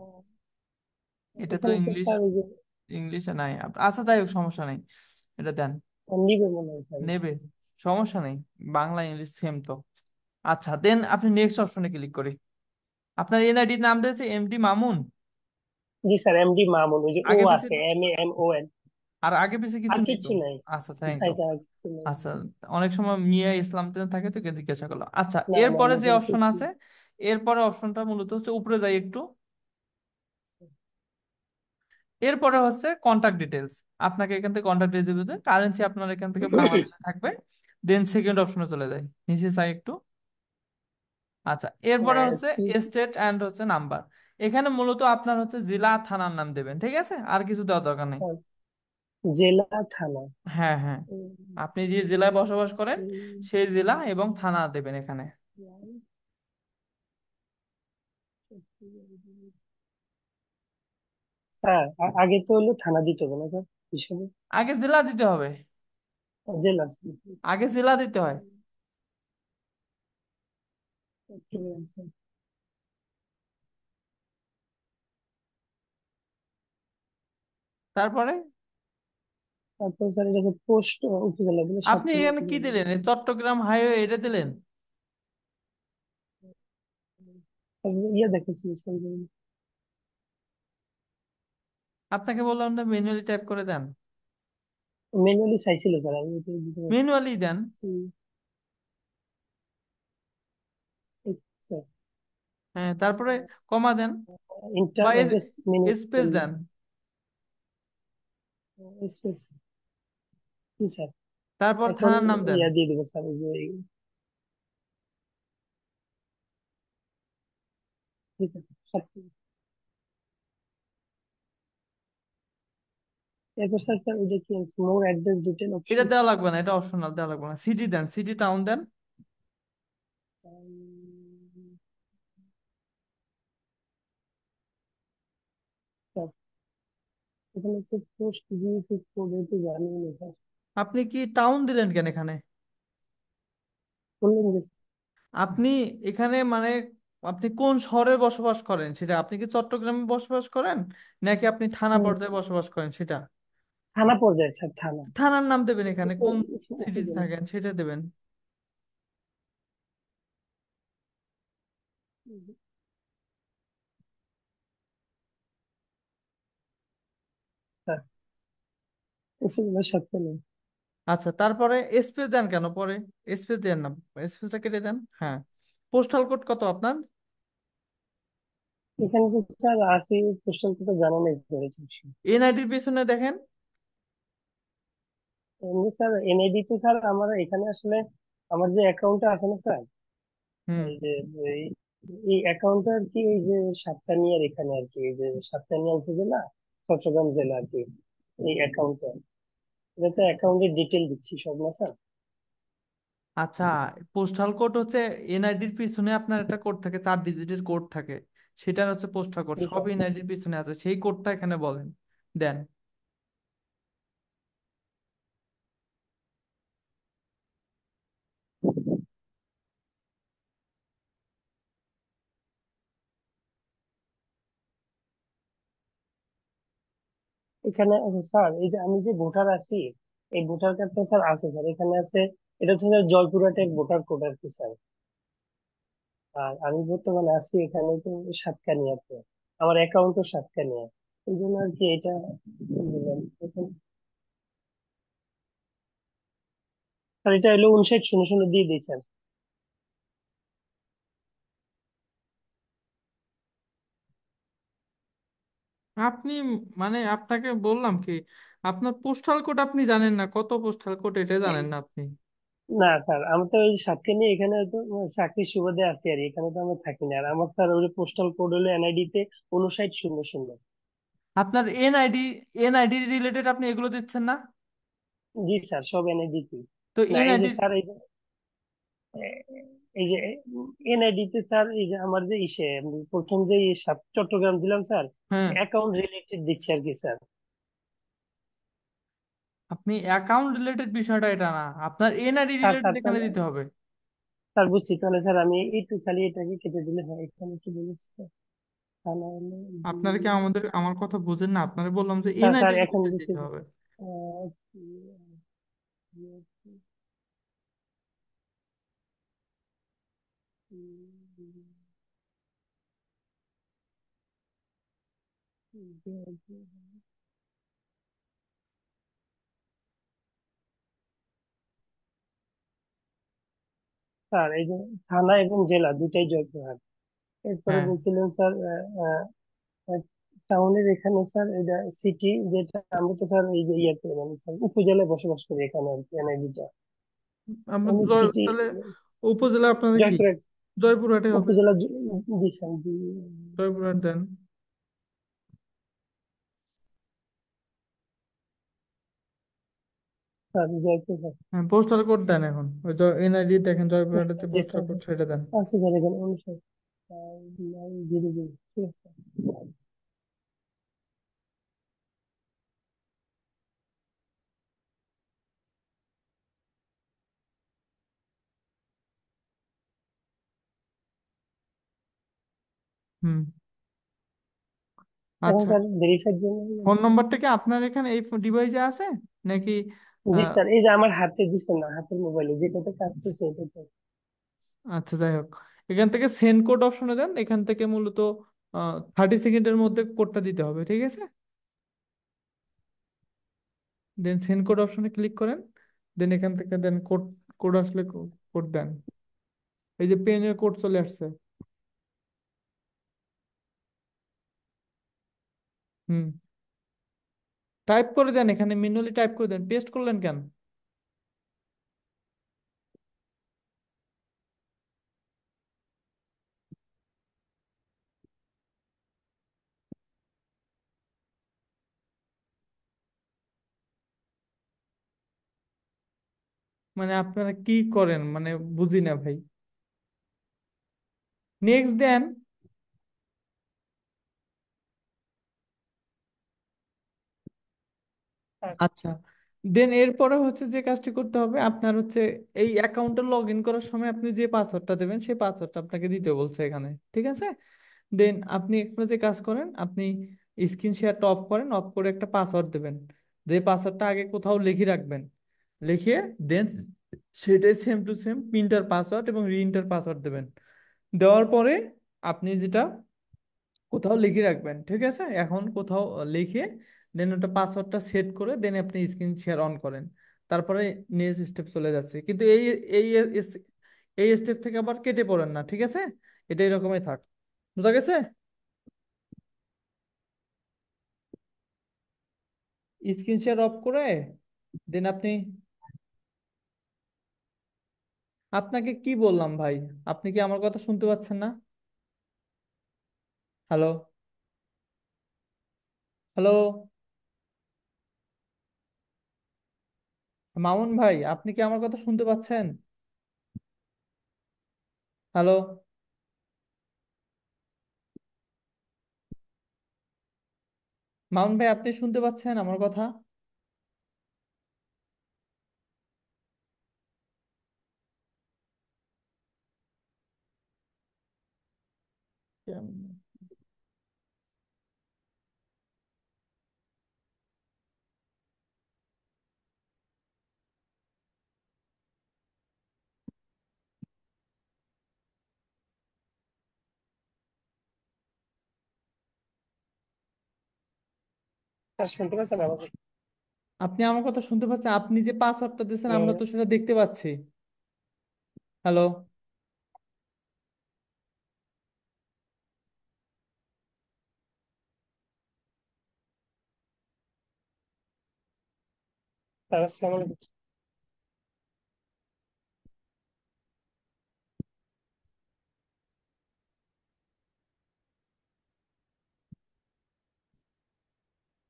এটা তো এখানে তো ইংলিশ, স্যার ওই যে ইংলিশে নাই আচ্ছা যাই হোক, সমস্যা নেই, এটা দেন। নিবে মনে হয় স্যার। নেবে, সমস্যা নেই, বাংলা ইংলিশ সেম তো। আচ্ছা, দেন আপনি নেক্সট অপশনে ক্লিক করি। আপনার এনআইডি নাম দিয়েছে এমডি মামুন। জি স্যার, এমডি মামুন, ওই যে ও আগে পিছে, আছে, MAMON। আর আগে পিছে আর কিছু নেই তো? কিচ্ছু নাই। আচ্ছা, থ্যাংক নাই ইউ। স্যার, আর কিচ্ছু নাই। আচ্ছা, অনেক সময় মিয়া ইসলাম থাকে তো জিজ্ঞাসা করলো। আচ্ছা, না না এরপরে না যে স্যার, অপশন কিচ্ছু আছে, নেই। এরপরে অপশনটা মূলত হচ্ছে উপরে যাই একটু, এরপরে হচ্ছে কন্টাক্ট ডিটেলস। আপনাকে এখান থেকে কন্টাক্ট ডিটেলস দিতে, কারেন্সি আপনার এখান থেকে বাংলাদেশে থাকবে। দেন সেকেন্ড অপশনে চলে যায়, নিচে চাই একটু। আচ্ছা, এরপরে হচ্ছে স্টেট অ্যান্ড হচ্ছে নাম্বার। এখানে মূলত আপনার হচ্ছে জেলা থানার নাম দেবেন, ঠিক আছে, আর কিছু দেওয়ার দরকার নেই। জেলা, থানা। হ্যাঁ হ্যাঁ, আপনি যে জেলায় বসবাস করেন সেই জেলা এবং থানা দেবেন এখানে। স্যার আগে তো হলো থানা দিতে হবে না স্যার হিসাবে? আগে জেলা দিতে হবে। জেলা। আগে জেলা দিতে হয়। তারপরে তারপরে স্যার এটা হচ্ছে পোস্ট উপজেলা বলে আপনি সাতক্ষীরা এখানে কি উপজেলা। দিলেন, এই চট্টগ্রাম হাইওয়ে এটা দিলেন। তারপরে ইয়ে দেখেছি স্যার, আপনাকে বললাম না ম্যানুয়ালি টাইপ করে দেন। ম্যানুয়ালি চাইছিল স্যার, আমি এটা দিতে পারছি। ম্যানুয়ালি দেন। স্যার হ্যাঁ, তারপরে কমা দেন ইন্টার বা অ্যাড্রেস স্পেস দেন। স্পেস কি স্যার? তারপর এখন থানার নাম দেন। ইয়া দিয়ে দেবো স্যার, ওই যে কি স্যার, এরপর স্যার স্যার ওই যে কি মোর অ্যাড্রেস ডিটেল এটা অপশন। দেওয়া লাগবে না, এটা অপশনাল, দেওয়া লাগবে না। সিটি দেন, সিটি টাউন দেন। এখানে স্যার পোস্ট জিপি কোড তো জানি না স্যার, আপনি কি টাউন দিলেন কেন এখানে? বললেন যে আপনি এখানে মানে আপনি কোন শহরে বসবাস করেন সেটা, আপনি কি চট্টগ্রামে বসবাস করেন নাকি আপনি থানা হুম, পর্যায়ে বসবাস করেন সেটা। থানা পর্যায়ে স্যার, থানা। থানার নাম দেবেন, এখানে এটা কোন সিটিতে উপজেলা। থাকেন সেটা দেবেন। স্যার উপজেলা সাতক্ষীরা। আচ্ছা, তারপরে স্পেস দেন কেন পরে? স্পেস দেন না, স্পেসটা কেটে দেন। হ্যাঁ, পোস্টাল কোড কত আপনার? এখানে তো স্যার আছে, পোস্টাল কোড জানা নেই স্যার এটা বিষয়ে। এনআইডির পিছনে দেখেন। এমনি স্যার এনআইডি তে স্যার আমার এখানে আসলে আমার যে অ্যাকাউন্টটা আছে না স্যার, হুম। এই যে এই এই অ্যাকাউন্টটা আর কি, এই যে সাতকানিয়ার এখানে আর কি, এই যে সাতকানিয়া উপজেলা চট্টগ্রাম জেলা আর কি, এই অ্যাকাউন্টটা, এটা তো অ্যাকাউন্টের ডিটেল দিচ্ছি সব না স্যার? আচ্ছা, পোস্টাল কোড হচ্ছে এনআইডির পিছনে আপনার একটা কোড থাকে, 4 ডিজিটের কোড থাকে, সেটা হচ্ছে পোস্টাল কোড, জি সব স্যার। এনআইডির পিছনে আছে, সেই কোডটা এখানে বলেন, দেন। এখানে আছে স্যার, এই যে আমি যে ভোটার আছি, এই ভোটার কার্ডটা স্যার আছে স্যার, এখানে আছে। এটা হচ্ছে স্যার জয়পুরহাটের ভোটার কোড আর কি স্যার। আর আমি বর্তমানে আছি এখানে তো সাতকানিয়াতে, আমার অ্যাকাউন্টও সাতকানিয়া, এই জন্য আর কি এটা বললাম। স্যার এটা হলো 5900 দিয়ে দিই স্যার। আপনি মানে আপনাকে বললাম কি, আপনার পোস্টাল কোড আপনি জানেন না, কত পোস্টাল কোড এটা জানেন না আপনি। না স্যার, আমি তো ওই সাতকানিয়া এখানে তো চাকরির সুবাদে আছি, আর এখানে তো আমি থাকি না। আর আমার স্যার ওই পোস্টাল কোড হলো এনআইডি তে 5900। আপনার এনআইডি, এনআইডি রিলেটেড আপনি এগুলো দিচ্ছেন না? জি স্যার, সব এনআইডি তে। তো না এই যে এনআইডি। স্যার, এই যে এই যে এনআইডি তে স্যার, এই যে আমার যে ইসে আমি প্রথম যে চট্টগ্রাম দিলাম স্যার, হ্যাঁ, অ্যাকাউন্ট রিলেটেড দিচ্ছি আর কি স্যার। আপনি অ্যাকাউন্ট রিলেটেড বিষয়টা এটা না, আপনার এনআইডি স্যার রিলেটেড স্যার এখানে তাহলে, দিতে হবে। স্যার বুঝছি, তাহলে স্যার আমি একটু খালি এটাকে কেটে দিলে হয়, এখানে একটু বলেছি স্যার। তাহলে হলো আপনারা কি আমার কথা বুঝেন না? আপনারা বললাম যে স্যার স্যার এনআইডি এখন রিলেটেড বুঝছি দিতে হবে। আহ, স্যার এই যে থানা এবং জেলা দুটাই জয়পুরহাট। এরপরে হ্যাঁ, বলছিলেন স্যার টাউনের এখানে স্যার এটা সিটি যেটা, আমরা তো স্যার এই যে ইয়াতে মানে স্যার উপজেলায় বসবাস করি এখানে আর কি এনআইডিটা। আমরা আমি সিটি তাহলে উপজেলা আপনাদের কি জয়পুরহাট জয়পুরহাটে হবে। উপজেলা জি স্যার জি। জয়পুরহাট দেন। স্যার জয়পুরহাট। হ্যাঁ, পোস্টাল কোড দেন এখন ওই এনআইডি দেখেন জয়পুরহাটের যে জি পোস্টাল স্যার কোড সেটা দেন। আছে স্যার এখানে অনুসার 900, ঠিক আছে। হুম। এখন আচ্ছা, স্যার ভেরিফাইড জন্য। ফোন নম্বরটা কি আপনার এখানে এই ডিভাইসে আছে নাকি? জি আহ, স্যার এই যে আমার হাতে দিচ্ছেন না, হাতের মোবাইলে যেটাতে কাজ করছে এটাতে। আচ্ছা, যাই হোক, এখান থেকে সেন্ড কোড অপশনে দেন। এখান থেকে মূলত 30 সেকেন্ডের মধ্যে কোডটা দিতে হবে, ঠিক আছে? দেন সেন্ড কোড অপশনে ক্লিক করেন। দেন এখান থেকে দেন কোড, কোড আসলে কোড দেন। এই যে পেনের কোড চলে আসছে। হুম, টাইপ করে দেন, এখানে ম্যানুয়ালি টাইপ করে দেন, পেস্ট করলেন কেন? মানে আপনারা কি করেন মানে বুঝি না ভাই। নেক্সট দেন। আচ্ছা, দেন এরপরে হচ্ছে যে কাজটি করতে হবে আপনার হচ্ছে এই অ্যাকাউন্টে লগ ইন করার সময় আপনি যে পাসওয়ার্ডটা দেবেন সেই পাসওয়ার্ডটা আপনাকে দিতে বলছে এখানে, ঠিক আছে? দেন আপনি একটা যে কাজ করেন, আপনি স্ক্রিন শেয়ারটা অফ করেন, অফ করে একটা পাসওয়ার্ড দেবেন। যে পাসওয়ার্ডটা আগে কোথাও লিখে রাখবেন, লিখে দেন সেটাই same to same printer password এবং রিইন্টার পাসওয়ার্ড দেবেন। দেওয়ার পরে আপনি যেটা কোথাও লিখে রাখবেন, ঠিক আছে? এখন কোথাও লিখে দেন ওটা পাসওয়ার্ডটা সেট করে দেন আপনি স্ক্রিন শেয়ার অন করেন। তারপরে নেক্সট স্টেপ চলে যাচ্ছে, কিন্তু এই এই স্টেপ থেকে আবার কেটে পড়েন না, ঠিক আছে? এটা এরকমই থাক। বুঝা গেছে? স্ক্রিন শেয়ার অফ করে দেন আপনি, আপনাকে কি বললাম ভাই? আপনি কি আমার কথা শুনতে পাচ্ছেন না? হ্যালো? হ্যালো? মামুন ভাই, আপনি কি আমার কথা শুনতে পাচ্ছেন? হ্যালো? মামুন ভাই, আপনি শুনতে পাচ্ছেন আমার কথা? স্যার শুনতে পাচ্ছেন আমাকে? আপনি আমার কথা শুনতে পাচ্ছেন? আপনি যে পাসওয়ার্ডটা দিয়েছেন আমরা হ্যালো তো সেটা দেখতে পাচ্ছি। হ্যালো? স্যার, আসসালামু আলাইকুম।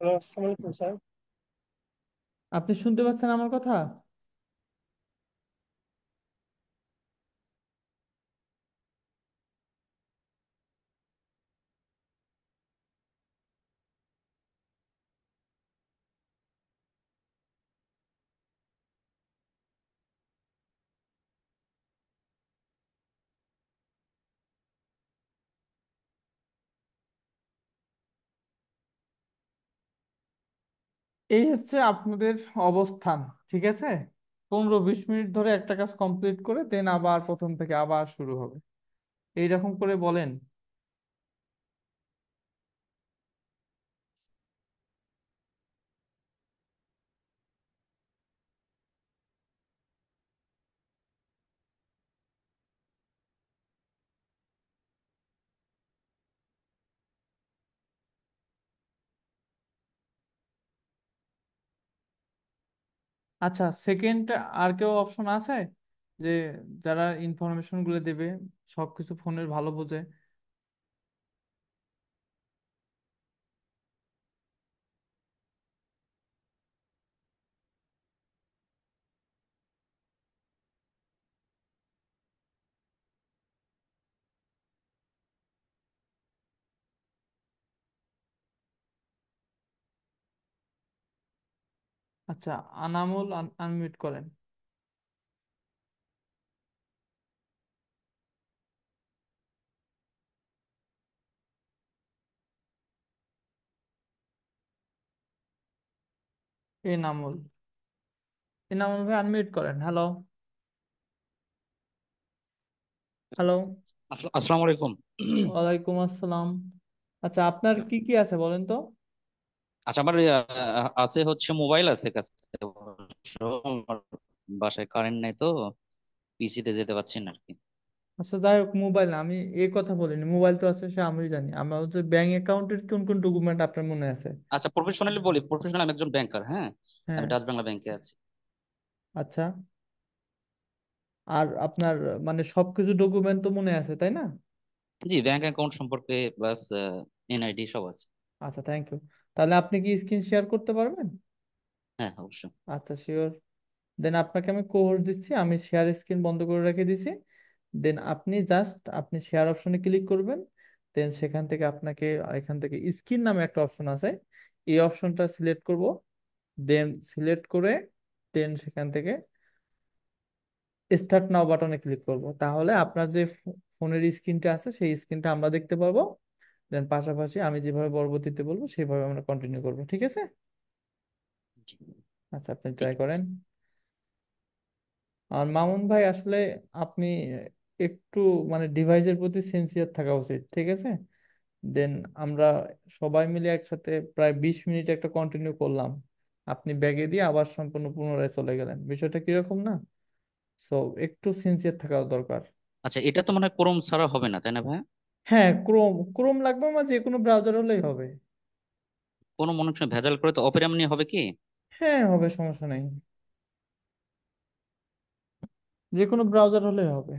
হ্যালো, আসসালামু আলাইকুম স্যার। আপনি শুনতে পাচ্ছেন আমার কথা? এই হচ্ছে আপনাদের অবস্থান, ঠিক আছে? 15-20 মিনিট ধরে একটা কাজ কমপ্লিট করে দেন আবার প্রথম থেকে আবার শুরু হবে, এইরকম করে বলেন। আচ্ছা, সেকেন্ড আর কেউ অপশন আছে যে যারা ইনফরমেশন গুলো দেবে, সবকিছু ফোনের ভালো বোঝে? আচ্ছা, আনামুল আনমিউট করেন। এনামুল, এনামুল ভাই আনমিউট করেন। Hello, hello. আসসালামু আলাইকুম। ওয়ালাইকুম আসসালাম। আচ্ছা, আপনার কি কি আছে বলেন তো? আচ্ছা, আমার আছে হচ্ছে মোবাইল আছে কাছে। অবশ্য আমার বাসায় কারেন্ট নাই তো, পিসিতে যেতে পারছি না আর কি। আচ্ছা, যাই হোক, মোবাইল না, আমি এই কথা বলিনি। মোবাইল তো আছে, সে আমি জানি। আমার হচ্ছে ব্যাংক অ্যাকাউন্টের কোন কোন ডকুমেন্ট আপনার মনে আছে? আচ্ছা, প্রফেশনালি বলি, প্রফেশনাল আমি একজন ব্যাংকার, হ্যাঁ। আমি হ্যাঁ। ডাচ বাংলা ব্যাংকে আছি। আচ্ছা, আর আপনার মানে সবকিছু ডকুমেন্ট তো মনে আছে, তাই না? জি, ব্যাংক অ্যাকাউন্ট সম্পর্কে প্লাস এনআইডি সব আছে। আচ্ছা, থ্যাংক ইউ। তাহলে আপনি কি স্ক্রিন শেয়ার করতে পারবেন? হ্যাঁ, অবশ্যই। আচ্ছা, শিওর। দেন আপনাকে আমি কোড দিচ্ছি, আমি শেয়ার স্ক্রিন বন্ধ করে রেখে দিছি। দেন আপনি জাস্ট আপনি শেয়ার অপশনে ক্লিক করবেন। দেন সেখান থেকে আপনাকে, এখান থেকে স্ক্রিন নামে একটা অপশন আছে, এই অপশনটা সিলেক্ট করব। দেন সিলেক্ট করে দেন সেখান থেকে স্টার্ট নাও বাটনে ক্লিক করব। তাহলে আপনার যে ফোনের স্ক্রিনটা আছে সেই স্ক্রিনটা আমরা দেখতে পারবো। দেন পাশাপাশি আমি যেভাবে পরবর্তীতে বলবো সেইভাবে আমরা কন্টিনিউ করব, ঠিক আছে? জি, আচ্ছা, আপনি ঠিক ট্রাই আছে। করেন। আর মামুন ভাই, আসলে আপনি একটু মানে ডিভাইসের প্রতি সিনসিয়ার থাকা উচিত, ঠিক আছে? দেন আমরা সবাই মিলে একসাথে প্রায় 20 মিনিট একটা কন্টিনিউ করলাম, আপনি ব্যাগে দিয়ে আবার সম্পূর্ণ পুনরায় চলে গেলেন। বিষয়টা কিরকম না? সো একটু সিনসিয়ার থাকা দরকার। আচ্ছা, এটা তো মনে হয় ক্রোম ছাড়া হবে না, তাই না ভাই? হ্যাঁ, ক্রোম, ক্রোম লাগবে, বা যে কোনো ব্রাউজার হলেই হবে। কোনো মনে হয় ভেজাল করে তো অপেরা মনি হবে কি? হ্যাঁ, হবে, সমস্যা নেই। যে কোনো ব্রাউজার হলেই হবে।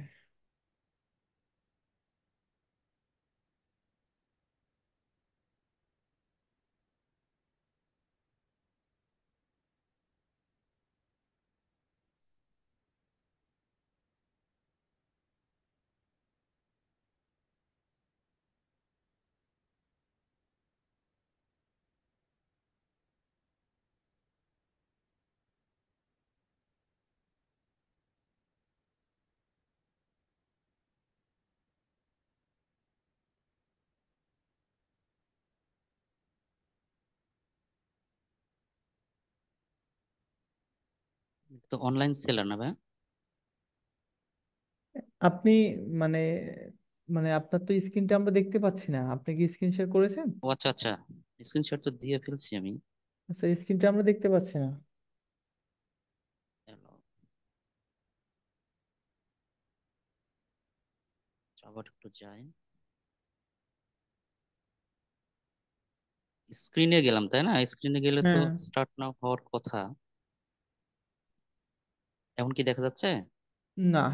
এটা তো অনলাইন সেলার না ভাই? আপনি মানে মানে আপনার তো স্ক্রিনটা আমরা দেখতে পাচ্ছি না, আপনি কি স্ক্রিন শেয়ার করেছেন? ও আচ্ছা আচ্ছা, স্ক্রিনশট তো দিয়ে ফেলছি আমি। আচ্ছা, স্ক্রিনটা আমরা দেখতে পাচ্ছি না। Hello, আবার একটু যাই। স্ক্রিনে গেলাম তাই না? স্ক্রিনে গেলে তো হ্যাঁ। স্টার্ট নাও হওয়ার কথা। এখন কি দেখা যাচ্ছে? না,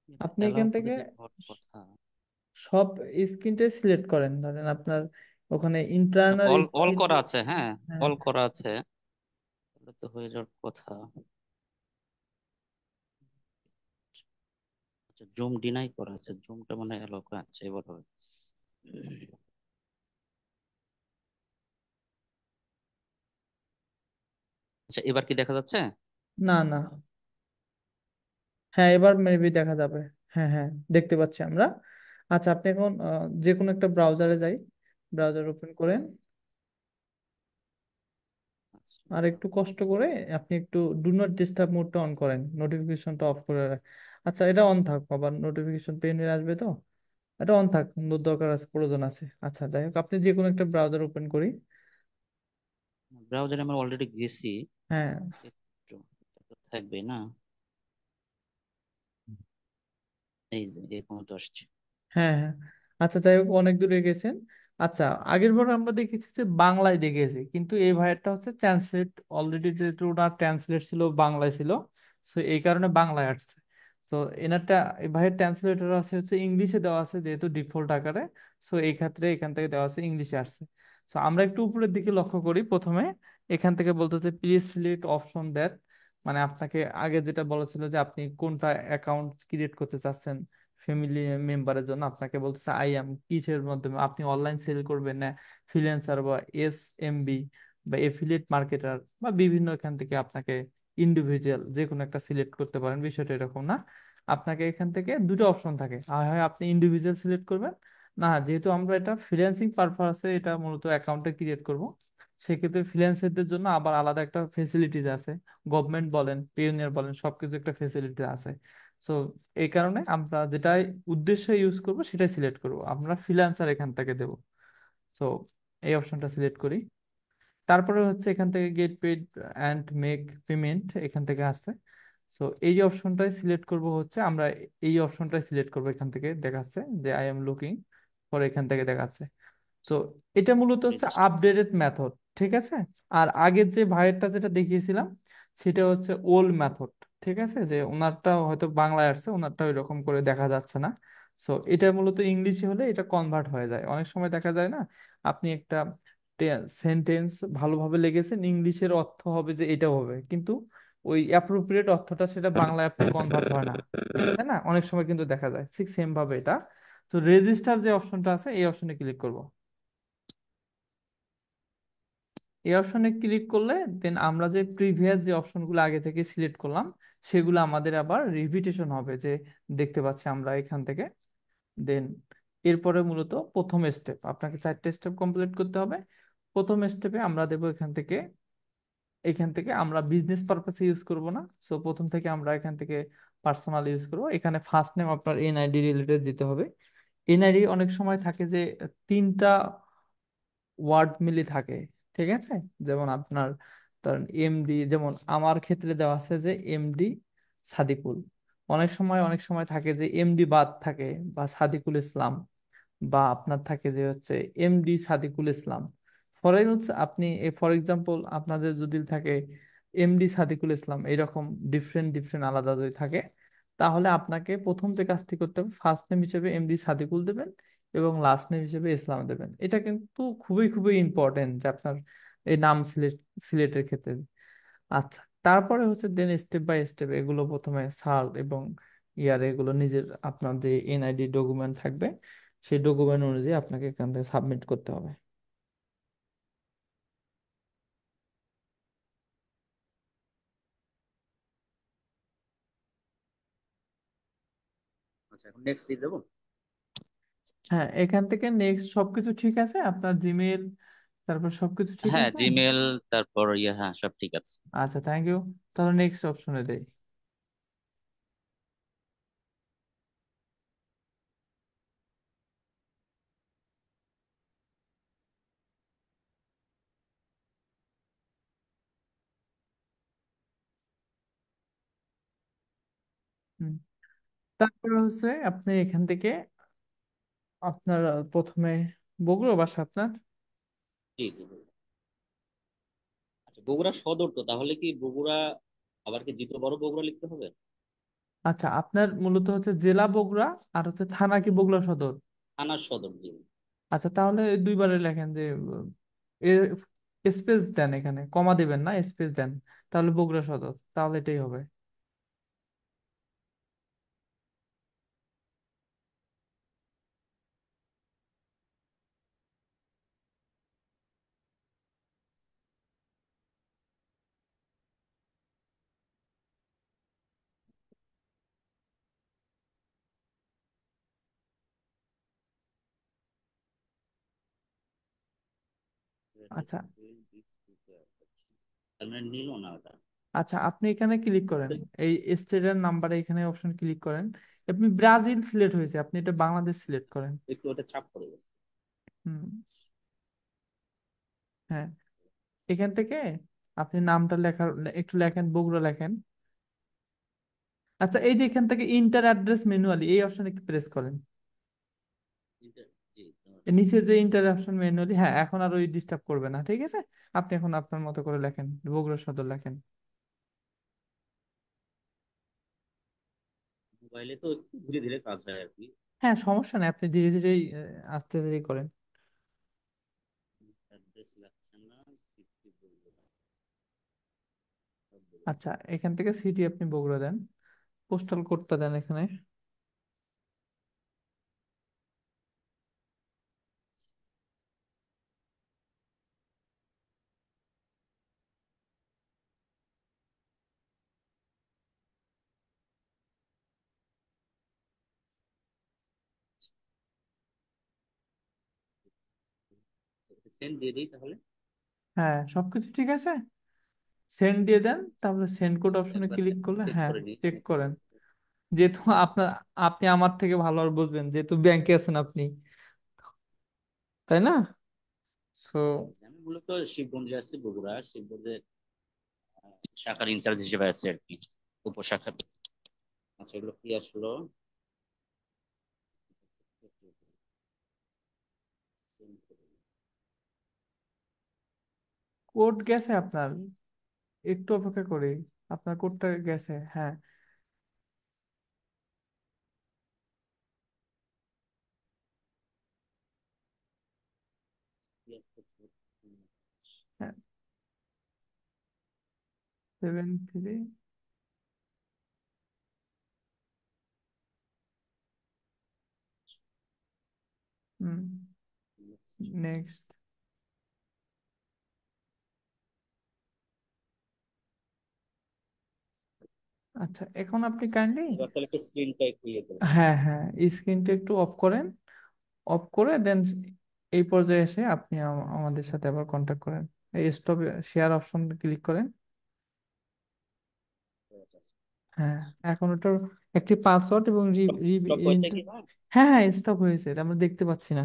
এটা আপনি অ্যালাউ এখান করে থেকে যে হওয়ার কথা। সব স্ক্রিনটাই সিলেক্ট করেন, ধরেন আপনার ওখানে ইন্টারনাল অল অল স্ক্রিন। করা আছে, হ্যাঁ। হ্যাঁ। অল করা আছে, তাহলে তো হয়ে যাওয়ার কথা। আচ্ছা, জুম ডিনাই করা আছে, জুমটা মানে অ্যালাউ করা আছে, এবার হবে। আচ্ছা, এবার কি দেখা যাচ্ছে? না, না। হ্যাঁ, এবার মেবি দেখা যাবে। হ্যাঁ, হ্যাঁ, দেখতে পাচ্ছি আমরা। আচ্ছা, আপনি এখন যে কোনো একটা ব্রাউজারে যাই, ব্রাউজার ওপেন করেন। আচ্ছা, আর একটু কষ্ট করে আপনি একটু ডু নট ডিস্টার্ব মোডটা অন করেন, নোটিফিকেশনটা অফ করে রাখ। আচ্ছা, এটা অন থাক, আবার নোটিফিকেশন পেনে আসবে তো। এটা অন থাক, দরকার আছে, প্রয়োজন আছে। আচ্ছা, যাই হোক, আপনি যে কোনো একটা ব্রাউজার ওপেন করি। ব্রাউজারে আমরা অলরেডি গেছি। হ্যাঁ, একটু, এটা তো থাকবে না? এই যে এই পর্যন্ত আসছে। হ্যাঁ, হ্যাঁ। আচ্ছা, যাই হোক, অনেক দূরে গেছেন। আচ্ছা, আগের বার আমরা দেখেছি যে বাংলায় দেখেছি, কিন্তু এই ভাইয়ারটা হচ্ছে ট্রান্সলেট অলরেডি, যেহেতু ওনার ট্রান্সলেট ছিল বাংলায় ছিল, তো এই কারণে বাংলায় আসছে। তো এনারটা, এই ভাইয়ের ট্রান্সলেটর আছে হচ্ছে ইংলিশে দেওয়া আছে যেহেতু ডিফল্ট আকারে, সো এই ক্ষেত্রে এখান থেকে দেওয়া আছে ইংলিশে আসছে। তো আমরা একটু উপরের দিকে লক্ষ্য করি প্রথমে, এখান থেকে বলতে হচ্ছে প্লিজ সিলেক্ট অপশন দ্যাট, মানে আপনাকে আগে যেটা বলা ছিল যে আপনি কোনটা অ্যাকাউন্ট ক্রিয়েট করতে চাচ্ছেন ফ্যামিলি মেম্বারের জন্য, আপনাকে বলতেছে আই এম কিসের মাধ্যমে আপনি অনলাইন সেল করবেন না ফ্রিল্যান্সার বা SMB বা এফিলিয়েট মার্কেটার বা বিভিন্ন, এখান থেকে আপনাকে ইন্ডিভিজুয়াল যে কোনো একটা সিলেক্ট করতে পারেন, বিষয়টা এরকম না। আপনাকে এখান থেকে দুটো অপশন থাকে, হয় হয় আপনি ইন্ডিভিজুয়াল সিলেক্ট করবেন, না যেহেতু আমরা এটা ফ্রিল্যান্সিং পারপাসে এটা মূলত অ্যাকাউন্টে ক্রিয়েট করব, সেক্ষেত্রে ফ্রিল্যান্সারদের জন্য আবার আলাদা একটা ফেসিলিটিস আছে, গভর্নমেন্ট বলেন পেওনিয়ার বলেন সবকিছু একটা ফেসিলিটি আছে। সো এই কারণে আমরা যেটাই উদ্দেশ্যে ইউজ করব সেটাই সিলেক্ট করব, আমরা ফ্রিল্যান্সার এখান থেকে দেব। সো এই অপশনটা সিলেক্ট করি। তারপরে হচ্ছে এখান থেকে get paid and make payment এখান থেকে আসছে। সো এই অপশনটাই সিলেক্ট করব, হচ্ছে আমরা এই অপশনটাই সিলেক্ট করব, এখান থেকে দেখাচ্ছে যে আই এম লুকিং ফর, এখান থেকে দেখাচ্ছে। সো এটা মূলত হচ্ছে রেজিস্টার। আপডেটেড মেথড, ঠিক আছে। আর আগের যে ভাইয়েরটা যেটা দেখিয়েছিলাম সেটা হচ্ছে ওল্ড মেথড, ঠিক আছে, যে ওনারটা হয়তো বাংলায় আসছে, ওনারটা ওইরকম করে দেখা যাচ্ছে না। সো এটা মূলত ইংলিশে হলে এটা কনভার্ট হয়ে যায়, অনেক সময় দেখা যায় না, আপনি একটা সেন্টেন্স ভালোভাবে লিখেছেন, ইংলিশের অর্থ হবে যে এটা হবে, কিন্তু ওই অ্যাপ্রোপ্রিয়েট অর্থটা সেটা বাংলায় আপনি কনভার্ট হয় না, তাই না, অনেক সময় কিন্তু দেখা যায় ঠিক সেম ভাবে এটা। তো রেজিস্টার যে অপশনটা আছে এই অপশনে ক্লিক করব। এই অপশনে ক্লিক করলে দেন আমরা যে প্রিভিয়াস যে অপশনগুলো আগে থেকে সিলেক্ট করলাম সেগুলো আমাদের আবার রিপিটেশন হবে, যে দেখতে পাচ্ছি আমরা এখান থেকে। দেন এরপরে মূলত প্রথম স্টেপ, আপনাকে 4টে স্টেপ কমপ্লিট করতে হবে। প্রথম স্টেপে আমরা দেবো এখান থেকে আমরা বিজনেস পারপাসে ইউজ করব না, সো প্রথম থেকে আমরা এখান থেকে পার্সোনাল ইউজ করব। এখানে ফার্স্ট নেম আপনার NID রিলেটেড দিতে হবে। NID অনেক সময় থাকে যে তিনটা ওয়ার্ড মিলি থাকে, ঠিক আছে, যেমন আপনার ধরেন MD, যেমন আমার ক্ষেত্রে দেওয়া আছে যে MD সাদিকুল। অনেক সময় থাকে যে MD বাদ থাকে, বা সাদিকুল ইসলাম, বা আপনার থাকে যে হচ্ছে MD সাদিকুল ইসলাম। আপনি ফর এক্সাম্পল আপনাদের যদি থাকে MD সাদিকুল ইসলাম, এরকম ডিফারেন্ট ডিফারেন্ট আলাদা যদি থাকে, তাহলে আপনাকে প্রথম যে কাজটি করতে হবে ফার্স্ট নেম হিসেবে MD সাদিকুল দেবেন এবং লাস্ট নেম হিসেবে ইসলাম দেবেন। এটা কিন্তু খুবই খুবই ইম্পর্টেন্ট যে আপনার এই নাম সিলেক্টের ক্ষেত্রে। আচ্ছা, তারপরে হচ্ছে দেন স্টেপ বাই স্টেপ এগুলো প্রথমে সাল এবং ইয়ার এগুলো নিজের আপনার যে NID ডকুমেন্ট থাকবে সেই ডকুমেন্ট অনুযায়ী আপনাকে এখান থেকে সাবমিট করতে হবে। আচ্ছা, এখন নেক্সট দিয়ে দেবো। হ্যাঁ, এখান থেকে নেক্সট সবকিছু ঠিক আছে, আপনার জিমেল তারপর সবকিছু ঠিক হ্যাঁ, আছে। জিমেল, তারপর ইয়ে, হ্যাঁ সব ঠিক আছে। আচ্ছা, থ্যাংক ইউ। তাহলে নেক্সট অপশনে দেই। হুম। তারপরে হচ্ছে আপনি এখান থেকে আপনার প্রথমে বগুড়া বাসা আপনার। জি জি। আচ্ছা, বগুড়া সদর তো, তাহলে কি বগুড়া আবার কি দ্বিতীয় বড় বগুড়া লিখতে হবে? আচ্ছা, আপনার মূলত হচ্ছে জেলা বগুড়া আর হচ্ছে থানা কি বগুড়া সদর? থানার সদর, জি। আচ্ছা, তাহলে দুইবারে লেখেন যে স্পেস দেন, এখানে কমা দিবেন না, স্পেস দেন, তাহলে বগুড়া সদর, তাহলে এটাই হবে। আচ্ছা। তার মানে নিল না ওটা। আচ্ছা, আপনি এখানে ক্লিক করেন, এই স্টেটের নাম্বারে এখানে অপশন ক্লিক করেন। আপনি ব্রাজিল সিলেক্ট হয়েছে, আপনি এটা বাংলাদেশ সিলেক্ট করেন। একটু ওটা চাপ পড়ে গেছে। হুম। হ্যাঁ, এখান থেকে আপনি নামটা একটু লেখেন, বগুড়া লেখেন। আচ্ছা, এই যে এখান থেকে ইন্টার অ্যাড্রেস ম্যানুয়ালি এই অপশনে প্রেস করেন। জি। এর নিচে যে ইন্টারাপশন ম্যানুয়ালি, হ্যাঁ এখন আর ওই ডিস্টার্ব করবে না, ঠিক আছে। আপনি এখন আপনার মতো করে লেখেন, বগুড়া সদর লেখেন। মোবাইলে তো একটু ধীরে ধীরে কাজ হয় আর কি। হ্যাঁ সমস্যা নেই, আপনি ধীরে ধীরেই আস্তে ধীরে করেন। অ্যাড্রেস লাগছে না, সিটি বলবো না, সব বলে দিই। আচ্ছা, এখান থেকে সিটি আপনি বগুড়া দেন, পোস্টাল কোডটা দেন এখানে। সেন্ড দিয়ে দিই তাহলে। হ্যাঁ সবকিছু ঠিক আছে, সেন্ড দিয়ে দেন, তারপরে সেন্ড কোড অপশনে একবার ক্লিক করলে, চেক হ্যাঁ করে নিই চেক হ্যাঁ। করেন। যেহেতু আপনার, আপনি আমার থেকে ভালো আর বুঝবেন, যেহেতু ব্যাংকে আছেন আপনি, তাই না? সো আমি মূলত শিবগঞ্জে আছি, বগুড়া শিবগঞ্জে শাখার ইনচার্জ হিসেবে আছি আর কি, উপশাখার। আচ্ছা এগুলো কি আসলো? Send করে দিই। কোড গেছে আপনার, একটু অপেক্ষা করি, আপনার কোডটা গেছে, হ্যাঁ। হ্যাঁ 73। হুম, নেক্সট। আচ্ছা এখন আপনি কাইন্ডলি, এবার তাহলে একটু স্ক্রিনটা একটু ইয়ে করে দিই। হ্যাঁ হ্যাঁ স্ক্রিনটা একটু অফ করেন, অফ করে দেন এই পর্যায়ে এসে আপনি আমাদের সাথে আবার কন্ট্যাক্ট করেন। এই স্টপ শেয়ার অপশন ক্লিক করেন। হ্যাঁ এখন ওটার একটি পাসওয়ার্ড এবং স্টপ হয়েছে কি ভাই? হ্যাঁ হ্যাঁ স্টপ হয়েছে, এটা আমরা দেখতে পাচ্ছি না।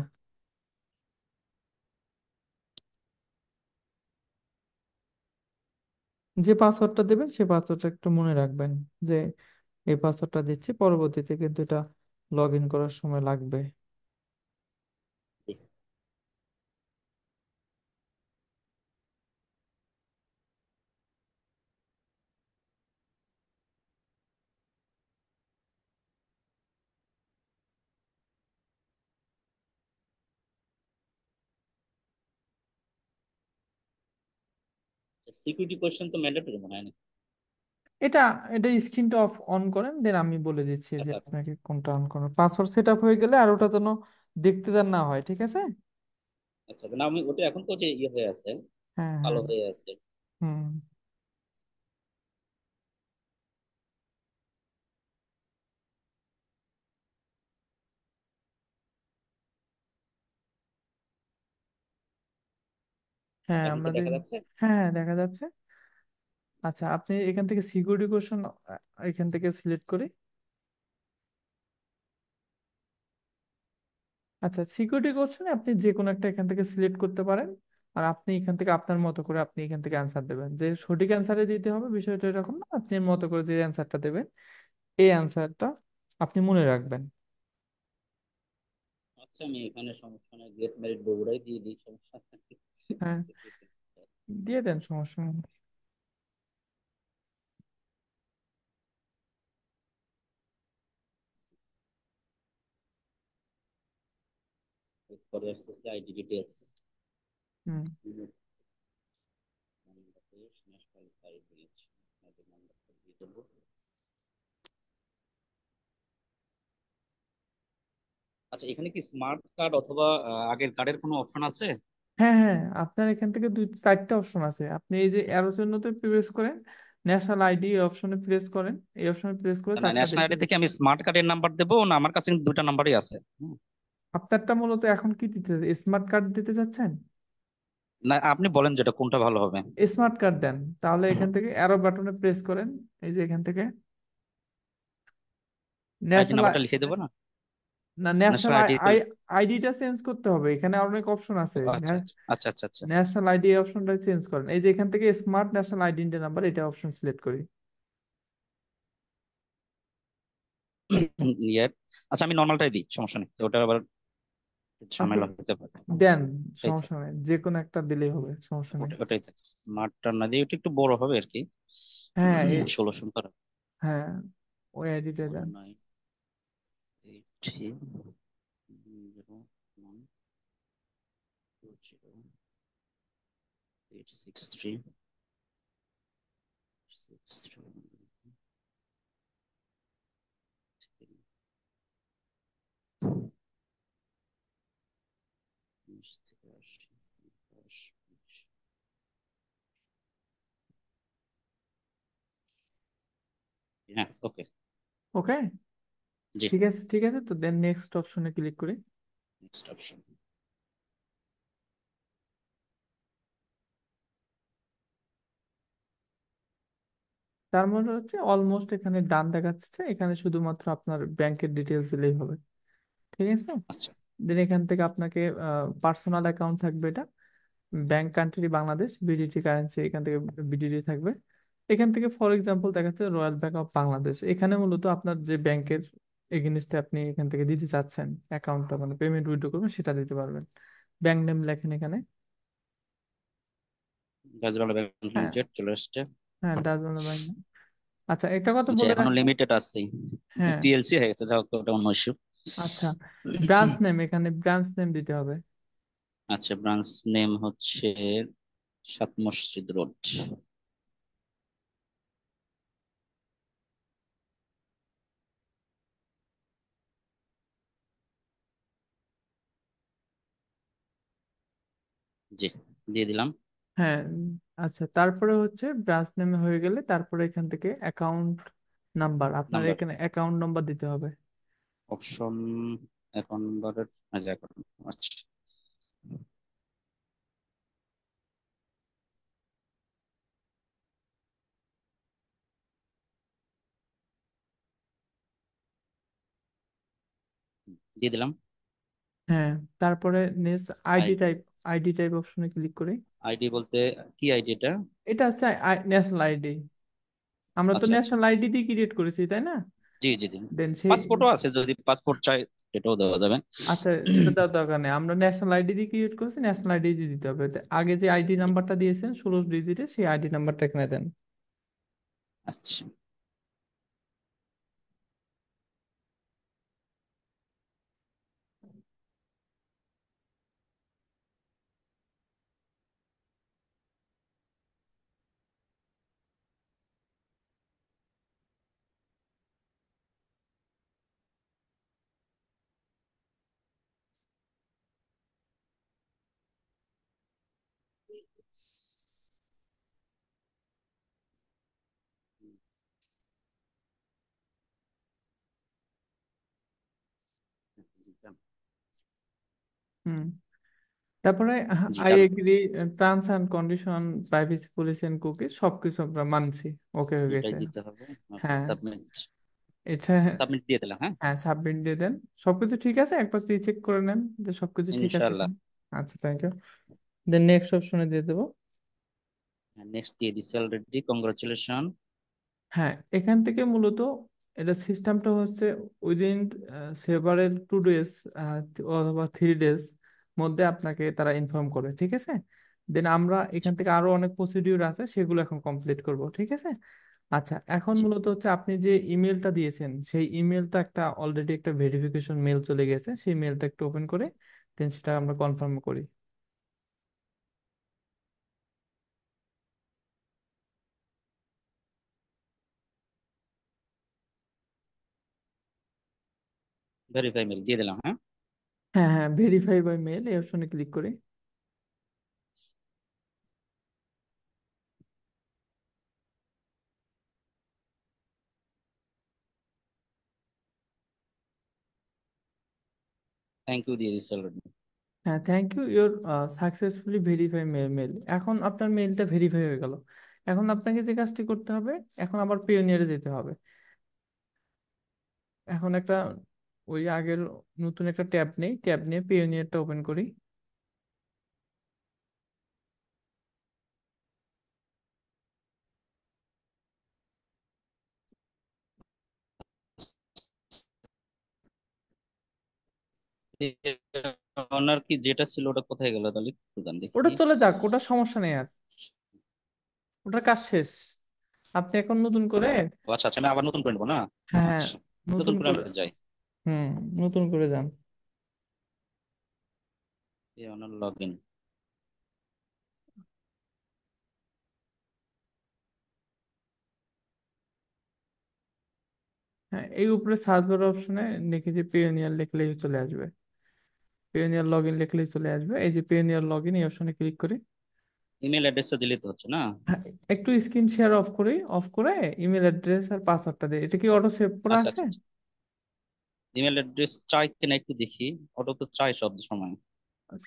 যে পাসওয়ার্ডটা দেবেন সেই পাসওয়ার্ডটা একটু মনে রাখবেন, যে এই পাসওয়ার্ডটা দিচ্ছি, পরবর্তীতে কিন্তু এটা লগ ইন করার সময় লাগবে। সিকিউরিটি কোশ্চেন তো ম্যান্ডেটরি মনে হয় না। এটা এটা স্ক্রিনটা অফ অন করেন, দেন আমি বলে দিচ্ছি যে আচ্ছা আচ্ছা আপনাকে কোনটা অন করার। পাসওয়ার্ড সেট আপ হয়ে গেলে আর ওটা যেন দেখতে দেন না হয়, ঠিক আছে। আচ্ছা, না আমি ওটা এখন তো যে ইয়ে হয়ে আছে, হ্যাঁ কালো হ্যাঁ। হয়ে আছে। হুম। হ্যাঁ এখন কি আমরা দেখা দেখ, যাচ্ছে? হ্যাঁ হ্যাঁ দেখা যাচ্ছে। আচ্ছা আপনি এখান থেকে সিকিউরিটি কোশ্চেন এখান থেকে সিলেক্ট করি। আচ্ছা সিকিউরিটি কোশ্চেনে আপনি যে কোনো একটা এখান থেকে সিলেক্ট করতে পারেন, আর আপনি এখান থেকে আপনার মতো করে আপনি এখান থেকে অ্যান্সার দেবেন। যে সঠিক অ্যান্সারে দিতে হবে বিষয়টা এরকম না, আপনি মতো করে যে অ্যান্সারটা দেবেন এই অ্যান্সারটা আপনি মনে রাখবেন। আচ্ছা আমি এখানে সমস্যা নেই, গেট ম্যারিড বগুড়াই দিয়ে দিই, সমস্যা নেই। হ্যাঁ দিয়ে দেন, সমস্যা নেই। পরে আসতেছে আইডি ডিটেলস, হুম। বাংলাদেশ ন্যাশনাল কার্ড দিয়েছি, আপনাদের নাম্বারটা দিয়ে দেবো। আচ্ছা এখানে কি স্মার্ট কার্ড অথবা আগের কার্ডের কোনো অপশন আছে? হ্যাঁ হ্যাঁ আপনার এখান থেকে দুই চারটা অপশন আছে, আপনি এই যে অ্যারো চিহ্নতে প্রেস করেন, ন্যাশনাল আইডি অপশনে প্রেস করেন, এই অপশনে প্রেস করে না চারটা ন্যাশনাল দেখতে আইডি থেকে পাবেন। আমি স্মার্ট কার্ডের নাম্বার দেবো না, আমার কাছে কিন্তু দুইটা নাম্বারই আছে। আপনারটা মূলত এখন কি দিতে, স্মার্ট কার্ড দিতে চাচ্ছেন? না আপনি বলেন যেটা কোনটা ভালো হবে। স্মার্ট কার্ড দেন, তাহলে এখান থেকে অ্যারো বাটনে প্রেস করেন, এই যে এখান থেকে আইডি ন্যাশনাল, নাম্বারটা লিখে দেবো না? না ন্যাশনাল ন্যাশনাল আইডি তো। আইডিটা চেঞ্জ করতে হবে, এখানে অনেক অপশন আছে। আচ্ছা আচ্ছা আচ্ছা আচ্ছা আচ্ছা। ন্যাশনাল আইডি অপশনটা চেঞ্জ করেন, এই যে এখান থেকে স্মার্ট ন্যাশনাল আইডেন্টি নাম্বার এটা অপশন সিলেক্ট করি। ইয়ে, আচ্ছা আমি নর্মালটাই দিই, সমস্যা নেই ওটা আবার। আচ্ছা, ঝামেলা হতে পারে। দেন, ওটাই থাক, সমস্যা নেই, যে কোনো একটা দিলেই হবে, সমস্যা নেই। ওটাই থাক। স্মার্টটা না দিয়ে ওটা একটু বড় হবে আর কি। হ্যাঁ 16 সংখ্যা। হ্যাঁ, ওই আইডিটা ওয়ান দেন। Nine eight three zero one two zero eight six three six three উনিশ থেকে আশি, দশ, বিশ। হ্যাঁ, ওকে। ওকে, জি। ঠিক আছে ঠিক আছে, তো দেন নেক্সট অপশনে ক্লিক করি। Next option. তার মধ্যে হচ্ছে অলমোস্ট এখানে ডান দেখাচ্ছে, এখানে শুধুমাত্র আপনার ব্যাংকের ডিটেলস দিলেই হবে, ঠিক আছে। আচ্ছা। দেন এখান থেকে আপনাকে পার্সোনাল অ্যাকাউন্ট থাকবে এটা, bank country Bangladesh, BDT currency, এখান থেকে বিডিটি থাকবে। এখান থেকে ফর এক্সাম্পল দেখাচ্ছে রয়্যাল ব্যাংক অফ বাংলাদেশ, এখানে মূলত আপনার যে ব্যাংকের এগেনস্টে আপনি এখান থেকে দিতে চাচ্ছেন অ্যাকাউন্টটা, মানে পেমেন্ট উইথড্র করবেন, সেটা দিতে পারবেন। ব্যাংক নেম লেখেন এখানে। গাজরালা ব্যাংক হ্যাঁ লিমিটেড চলে আসছে। হ্যাঁ, ডাচবাংলা ব্যাংক নেম। আচ্ছা, একটা কথা আচ্ছা, বলে এখনো রাখি। লিমিটেড আছে। হ্যাঁ, পিএলসি হয়ে গেছে, যাও, ওটা অন্য ইস্যু। আচ্ছা, ব্রাঞ্চ নেম, এখানে ব্রাঞ্চ নেম দিতে হবে। আচ্ছা, ব্রাঞ্চ নেম হচ্ছে সাত মসজিদ রোড। জি, দিয়ে দিলাম হ্যাঁ আচ্ছা, তারপরে হচ্ছে ব্রাঞ্চ নেমে হয়ে গেলে তারপরে এখান থেকে অ্যাকাউন্ট নাম্বার, আপনার নাম্বার। এখানে অ্যাকাউন্ট নাম্বার দিতে হবে। অপশন অ্যাকাউন্ট নাম্বারের। আচ্ছা, অ্যাকাউন্ট। আচ্ছা, দিয়ে দিলাম। হ্যাঁ, তারপরে next I ID type, ID type অপশনে ক্লিক করি। আইডি বলতে কি আইডি এটা? এটা হচ্ছে ন্যাশনাল আইডি, আমরা তো আচ্ছা আচ্ছা। ন্যাশনাল আইডি দিয়ে ক্রিয়েট করেছি, তাই না? জি জি জি। দেন সেই, পাসপোর্টও আছে, যদি পাসপোর্ট চাই এটাও দেওয়া যাবে। আচ্ছা সেটা দেওয়ার দরকার নেই, আমরা ন্যাশনাল আইডি দিয়ে ক্রিয়েট করেছি, ন্যাশনাল আইডি দিয়ে দিতে হবে। তো আগে যে আইডি জি। নাম্বারটা দিয়েছেন 16 ডিজিটের, সেই আইডি নাম্বারটা এখানে দেন। আচ্ছা, দিলাম। হুম, তারপরে জি, I done. Agree terms and condition, privacy policy and cookies, সবকিছু আমরা মানছি, ওকে হয়ে এটাই গেছে। দিতে হবে। ওকে, হ্যাঁ, সাবমিট। এটা, সাবমিট দিয়ে দিলাম, হ্যাঁ। হ্যাঁ সাবমিট দিয়ে দেন। সবকিছু ঠিক আছে, একবার রিচেক করে নেন যে সবকিছু ঠিক আছে ইনশাআল্লাহ। কিনা। আচ্ছা, থ্যাংক ইউ। দেন নেক্সট অপশনে দিয়ে দেবো। নেক্সট দিয়ে দিচ্ছি অলরেডি, কংগ্রাচুলেশন। হ্যাঁ, এখান থেকে মূলত এটা সিস্টেমটা হচ্ছে উইদিন সেভারেল 2 ডেজ অথবা 3 ডেজ মধ্যে আপনাকে তারা ইনফর্ম করবে, ঠিক আছে। দেন আমরা এখান থেকে আরো অনেক প্রসিডিউর আছে, সেগুলো এখন কমপ্লিট করব, ঠিক আছে। আচ্ছা, এখন জি। মূলত হচ্ছে আপনি যে ইমেলটা দিয়েছেন, সেই ইমেলটা একটা অলরেডি একটা ভেরিফিকেশন মেল চলে গেছে, সেই মেলটা একটু ওপেন করে দেন সেটা আমরা কনফার্ম করি। ভেরিফাই মেল দিয়ে দিলাম, হ্যাঁ। হ্যাঁ হ্যাঁ, ভেরিফাই বাই মেল এই অপশনে ক্লিক করি। থ্যাংক ইউ দিয়ে দিচ্ছি অলরেডি। হ্যাঁ, thank you, your successfully verify mail, এখন আপনার মেলটা ভেরিফাই হয়ে গেল। এখন আপনাকে যে কাজটি করতে হবে, এখন আবার পিওনিয়ারে যেতে হবে। এখন একটা ওই আগের নতুন একটা ট্যাব নেই, ট্যাব নিয়ে পিওনিয়ারটা ওপেন করি। ওনার কি যেটা ছিল ওটা কোথায় গেল তাহলে, একটু গান ওটা দেখি। চলে যাক, ওটা সমস্যা নেই আর, ওটার কাজ শেষ। আপনি এখন নতুন করে, ও আচ্ছা আচ্ছা, আমি আবার নতুন করে নেবো না? হ্যাঁ, আচ্ছা, নতুন নতুন করে আমি করে, যাই। হুম, নতুন করে যান। এই ওনার লগ ইন। হ্যাঁ, এই উপরে সার্চ বার অপশনে লিখে যে পেওনিয়ার লিখলেই চলে আসবে, পেওনিয়ার লগ ইন লিখলেই চলে আসবে। এই যে পেওনিয়ার লগ ইন, এই অপশনে ক্লিক করি। ইমেল অ্যাড্রেসটা দিলে তো হচ্ছে না? হ্যাঁ, একটু স্ক্রিন শেয়ার অফ করি, অফ করে ইমেল অ্যাড্রেস আর পাসওয়ার্ডটা দিই। এটা কি অটো সেভ করা আচ্ছা আছে? আচ্ছা আচ্ছা, ইমেল অ্যাড্রেস চাই কিনা একটু দেখি। ওটা তো চাই সব সময়।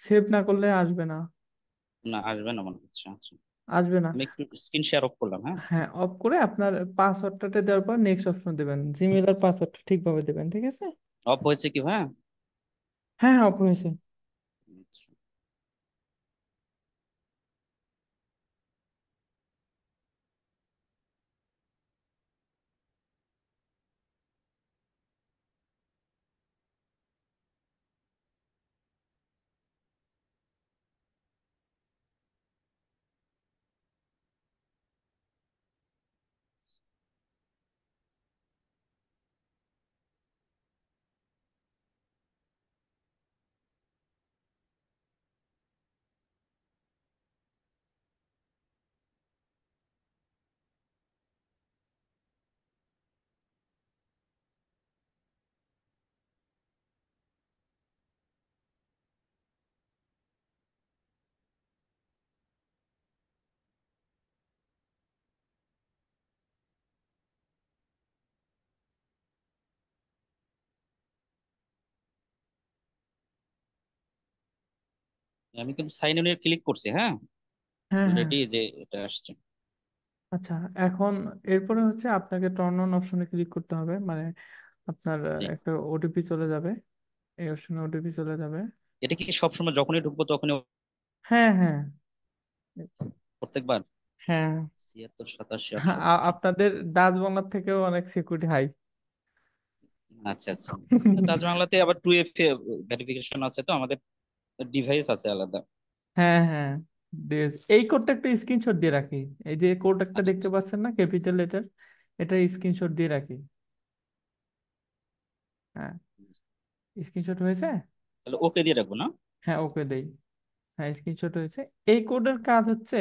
সেভ না করলে আসবে না, না, আসবে না মনে হচ্ছে। আচ্ছা, আসবে না। আমি একটু স্ক্রিন শেয়ার অফ করলাম, হ্যাঁ। হ্যাঁ, অফ করে আপনার পাসওয়ার্ডটা দেওয়ার পর নেক্সট অপশন দেবেন, জিমেল আর পাসওয়ার্ডটা ঠিকভাবে দেবেন, ঠিক আছে? অফ হয়েছে কি, হ্যাঁ? হ্যাঁ হ্যাঁ, অফ হয়েছে। আচ্ছা, আমি কিন্তু সাইন ইনে ক্লিক করছি, হ্যাঁ। হ্যাঁ হ্যাঁ। অলরেডি যে এটা আসছে। আচ্ছা, এখন এরপরে হচ্ছে আপনাকে টার্ন অন অপশনে ক্লিক করতে হবে, মানে আপনার জি। একটা ওটিপি চলে যাবে, এই অপশনে ওটিপি চলে যাবে। এটা কি সবসময় যখনই ঢুকবো তখনই? হ্যাঁ হ্যাঁ। প্রত্যেকবার? হ্যাঁ, 76 87 68। আপনাদের ডাচ বাংলার থেকেও অনেক সিকিউরিটি হাই। আচ্ছা আচ্ছা। ডাচ বাংলাতে আবার 2FA ভেরিফিকেশন আছে তো, আমাদের ডিভাইস আছে আলাদা। হ্যাঁ হ্যাঁ, এই কোডটা একটা স্ক্রিনশট দিয়ে রাখি। এই যে কোড একটা আচ্ছা দেখতে আচ্ছা। পাচ্ছেন না, ক্যাপিটাল লেটার, এটা স্ক্রিনশট দিয়ে রাখি। হ্যাঁ, স্ক্রিনশট হয়েছে। তাহলে ওকে দিয়ে রাখবো না? হ্যাঁ, ওকে দেই। হ্যাঁ, স্ক্রিনশট হয়েছে। এই কোডের কাজ হচ্ছে,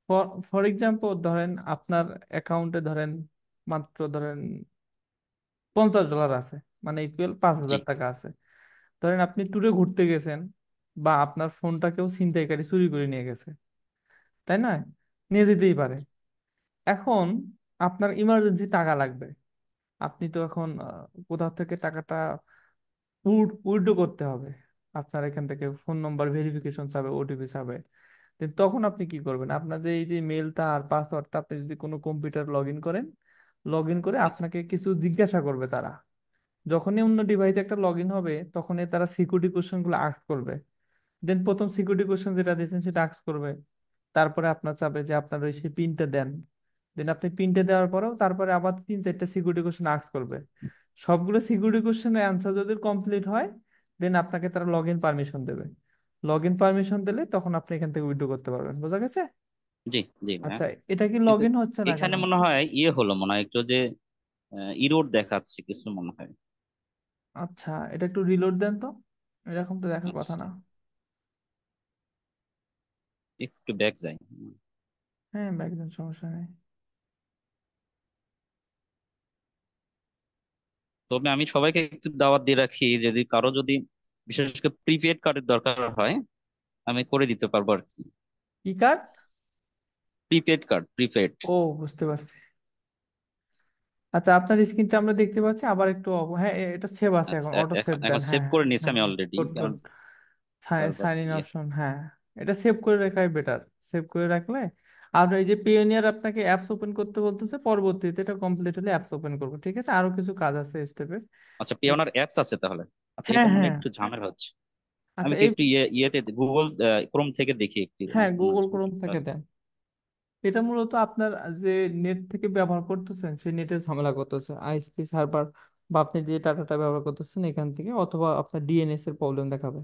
ফর ফর এক্সাম্পল ধরেন আপনার অ্যাকাউন্টে ধরেন মাত্র ধরেন $50 আছে, মানে ইকুয়াল পাঁচ জি। হাজার টাকা আছে। ধরেন আপনি ট্যুরে ঘুরতে গেছেন, বা আপনার ফোনটা কেউ ছিনতাইকারী চুরি করে নিয়ে গেছে, তাই না? নিয়ে যেতেই পারে। এখন আপনার ইমার্জেন্সি টাকা লাগবে, আপনি তো এখন কোথাও থেকে টাকাটা উইথড্র করতে হবে, আপনার এখান থেকে ফোন নম্বর ভেরিফিকেশন চাবে, ওটিপি চাবে। তখন আপনি কি করবেন? আপনার যে এই যে মেলটা আর পাসওয়ার্ডটা আপনি যদি কোনো কম্পিউটার লগ ইন করেন, লগ ইন করে আচ্ছা আপনাকে কিছু জিজ্ঞাসা করবে তারা। যখনই অন্য ডিভাইসে একটা লগ ইন হবে, তখনই তারা সিকিউরিটি কোশ্চেন গুলো আস্ক করবে। দেন প্রথম সিকিউরিটি কোশ্চেন যেটা দিয়েছেন সেটা আস্ক করবে, তারপরে আপনার চাবে যে আপনার ওই সেই পিনটা দেন। দেন আপনি পিনটা দেওয়ার পরেও তারপরে আবার 3 4টা সিকিউরিটি কোশ্চেন আস্ক করবে। সবগুলো সিকিউরিটি কোশ্চেনের অ্যান্সার যদি কমপ্লিট হয়, দেন আপনাকে তারা লগ ইন পারমিশন দেবে। লগ ইন পারমিশন দিলে তখন আপনি এখান থেকে উইথড্র করতে পারবেন। বোঝা গেছে? জি। জি ভাইয়া। আচ্ছা, এটা কি লগ কিন্তু ইন হচ্ছে না কেন? এখানে মনে হয় ইয়ে হলো, মনে হয় একটু যে ইরোড দেখাচ্ছে কিছু মনে হয়। আচ্ছা, এটা একটু রিলোড দেন তো, এরকম তো দেখার কথা আচ্ছা, না। একটু ব্যাক যাই। হ্যাঁ, একদম সমস্যা নেই। তবে আমি সবাইকে একটু দাওয়াত দিয়ে রাখি, যদি কারো যদি বিশেষ করে প্রিপেড কার্ডের দরকার হয়, আমি করে দিতে পারবো আর কি। কি কার্ড? Prepaid card, prepaid. ও, বুঝতে পারছি। আচ্ছা, আপনার স্ক্রিনটা আমরা দেখতে পাচ্ছি, আবার একটু হ্যাঁ, এটা সেভ আছে, আচ্ছা, এখন অটো সেভ এখন দেন। এখন সেভ হ্যাঁ করে নিয়েছি হ্যাঁ আমি হ্যাঁ, অলরেডি, গুড কারণ গুড। বারবার সাইন ইন ইয়ে। অপশন, হ্যাঁ, এটা সেভ করে রাখাই বেটার। সেভ করে রাখলে, আর এই যে পিওনিয়ার আপনাকে অ্যাপস ওপেন করতে বলতেছে, পরবর্তীতে এটা কমপ্লিট হলে অ্যাপস ওপেন করবো, ঠিক আছে? আরো কিছু কাজ আছে স্টেপে। আচ্ছা, পিওনার অ্যাপস আছে তাহলে? আচ্ছা, হ্যাঁ এটা মনে হয় হ্যাঁ। একটু ঝামেলা হচ্ছে। আমি আচ্ছা, কি এই, একটু ইয়েতে গুগল ক্রোম থেকে দেখি একটু, হ্যাঁ, আমার মনে গুগল হচ্ছে ক্রোম একটু থেকে কাজ। দেন। এটা মূলত আপনার যে নেট থেকে ব্যবহার করতেছেন সেই নেটের ঝামেলা করতেছে, আইএসপি সার্ভার, বা আপনি যে ডাটাটা ব্যবহার করতেছেন এখান থেকে, অথবা আপনার ডিএনএস এর প্রবলেম দেখাবে।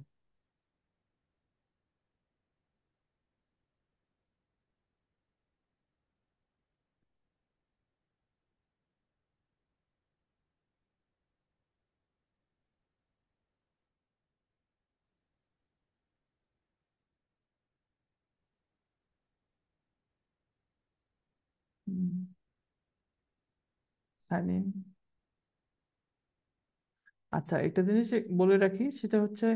সাইন। আচ্ছা, একটা জিনিস বলে রাখি, সেটা হচ্ছে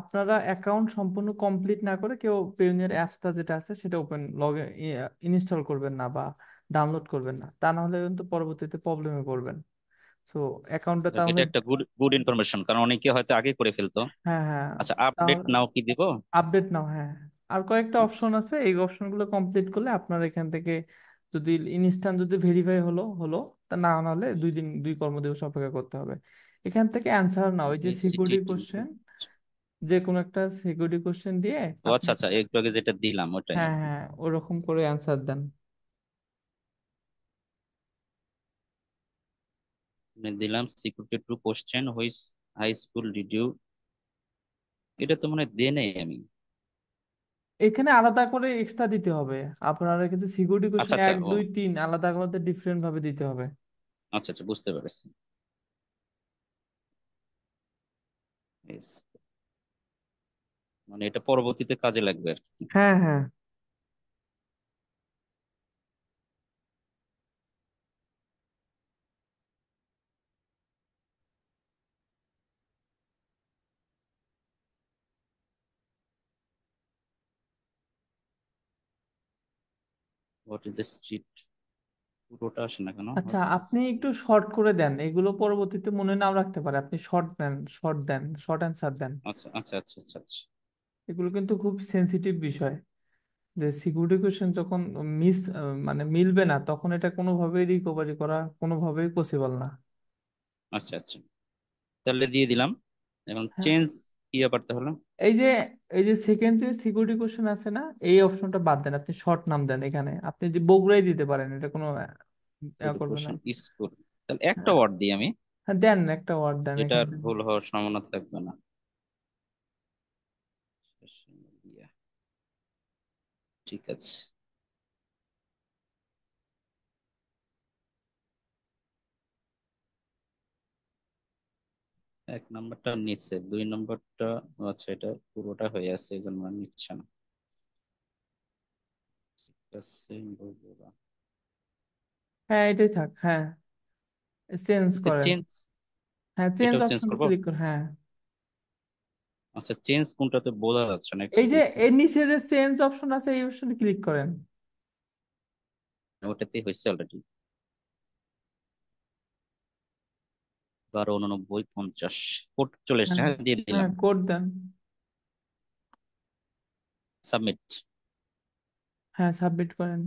আপনারা অ্যাকাউন্ট সম্পূর্ণ কমপ্লিট না করে কেউ পেইওনিয়ার অ্যাপসটা যেটা আছে সেটা ওপেন লগ ইনস্টল করবেন না বা ডাউনলোড করবেন না, তা না হলে কিন্তু পরবর্তীতে প্রবলেমে পড়বেন। সো অ্যাকাউন্টটা যাক, তাহলে, এটা একটা গুড গুড ইনফরমেশন, কারণ অনেকে হয়তো আগে করে ফেলতো। হ্যাঁ হ্যাঁ, আচ্ছা, আপডেট তাহলে নাও কি দিব? আপডেট নাও, হ্যাঁ। আর কয়েকটা আচ্ছা, অপশন আছে, এই অপশনগুলো কমপ্লিট করলে আপনার এখান থেকে যদি ইনস্ট্যান্ট যদি ভেরিফাই হলো হলো, তা না হলে 2 দিন 2 কর্মদিবস অপেক্ষা করতে হবে। এখান থেকে অ্যান্সার নাও, ওই যে আইসিটি সিকিউরিটি টু। কোশ্চেন, যে কোনো একটা সিকিউরিটি কোশ্চেন দিয়ে ও আপনি, আচ্ছা আচ্ছা, একটু আগে যেটা দিলাম ওটাই হ্যাঁ আর কি। হ্যাঁ, ওরকম করে অ্যান্সার দেন। মানে দিলাম security two question, which high school did you. এটা তো মানে দে নেই আমি। এখানে আলাদা করে এক্সট্রা দিতে হবে। আপনার কাছে সিকিউরিটি আচ্ছা কোশ্চেন আচ্ছা, এক ও দুই তিন আলাদা আলাদা ডিফারেন্ট ভাবে দিতে হবে। আচ্ছা আচ্ছা, বুঝতে পেরেছি। Yes, মানে এটা পরবর্তীতে কাজে লাগবে আর কি। হ্যাঁ হ্যাঁ। হোয়াট ইজ দ্য স্ট্রিট, পুরোটা আসে না কেন? আচ্ছা, আপনি একটু শর্ট করে দেন, এগুলো পরবর্তীতে মনে নাও রাখতে পারে, আপনি শর্ট দেন, শর্ট দেন, শর্ট অ্যান্সার দেন। আচ্ছা আচ্ছা আচ্ছা আচ্ছা আচ্ছা। এগুলো কিন্তু খুব সেনসিটিভ বিষয়, যে সিকিউরিটি কোশ্চেন যখন মিস মানে মিলবে না, তখন এটা কোনোভাবেই রিকভারি করা কোনোভাবেই পসিবল না। আচ্ছা আচ্ছা, তাহলে দিয়ে দিলাম। এখন হ্যাঁ, চেঞ্জ কি ব্যাপার তাহলে? এই যে এই যে সেকেন্ড যে সিকিউরিটি কোশ্চেন আছে না, এই অপশনটা বাদ দেন, আপনি শর্ট নাম দেন। এখানে আপনি যে বগুড়াই দিতে পারেন, এটা কোনো করবে না। এডুকেশন স্কুল, তাহলে একটা হ্যাঁ ওয়ার্ড দিই আমি, হ্যাঁ, দেন একটা ওয়ার্ড দেন যেটা আর এখানে। ভুল হওয়ার সম্ভাবনা থাকবে না। ঠিক আছে। এক নাম্বারটা নিচ্ছে, দুই নাম্বারটা, আচ্ছা এটা পুরোটা হয়ে আছে এই জন্য আর নিচ্ছে না। ঠিক আছে, বগুড়া। হ্যাঁ, এটাই থাক, হ্যাঁ, চেঞ্জ আচ্ছা করেন। চেঞ্জ, হ্যাঁ, চেঞ্জ এটাও চেঞ্জ অপশন করবো? ক্লিক করে, হ্যাঁ। আচ্ছা, চেঞ্জ কোনটাতে বোঝা যাচ্ছে না, একটু এই যে দেখি। এর নিচে যে চেঞ্জ অপশন আছে, এই অপশনে ক্লিক করেন। ওটাতেই হয়েছে অলরেডি। 12 89 50 কোড চলে এসছে, হ্যাঁ হ্যাঁ দিয়ে হ্যাঁ, দিলাম। কোড দেন। সাবমিট। হ্যাঁ, সাবমিট করেন।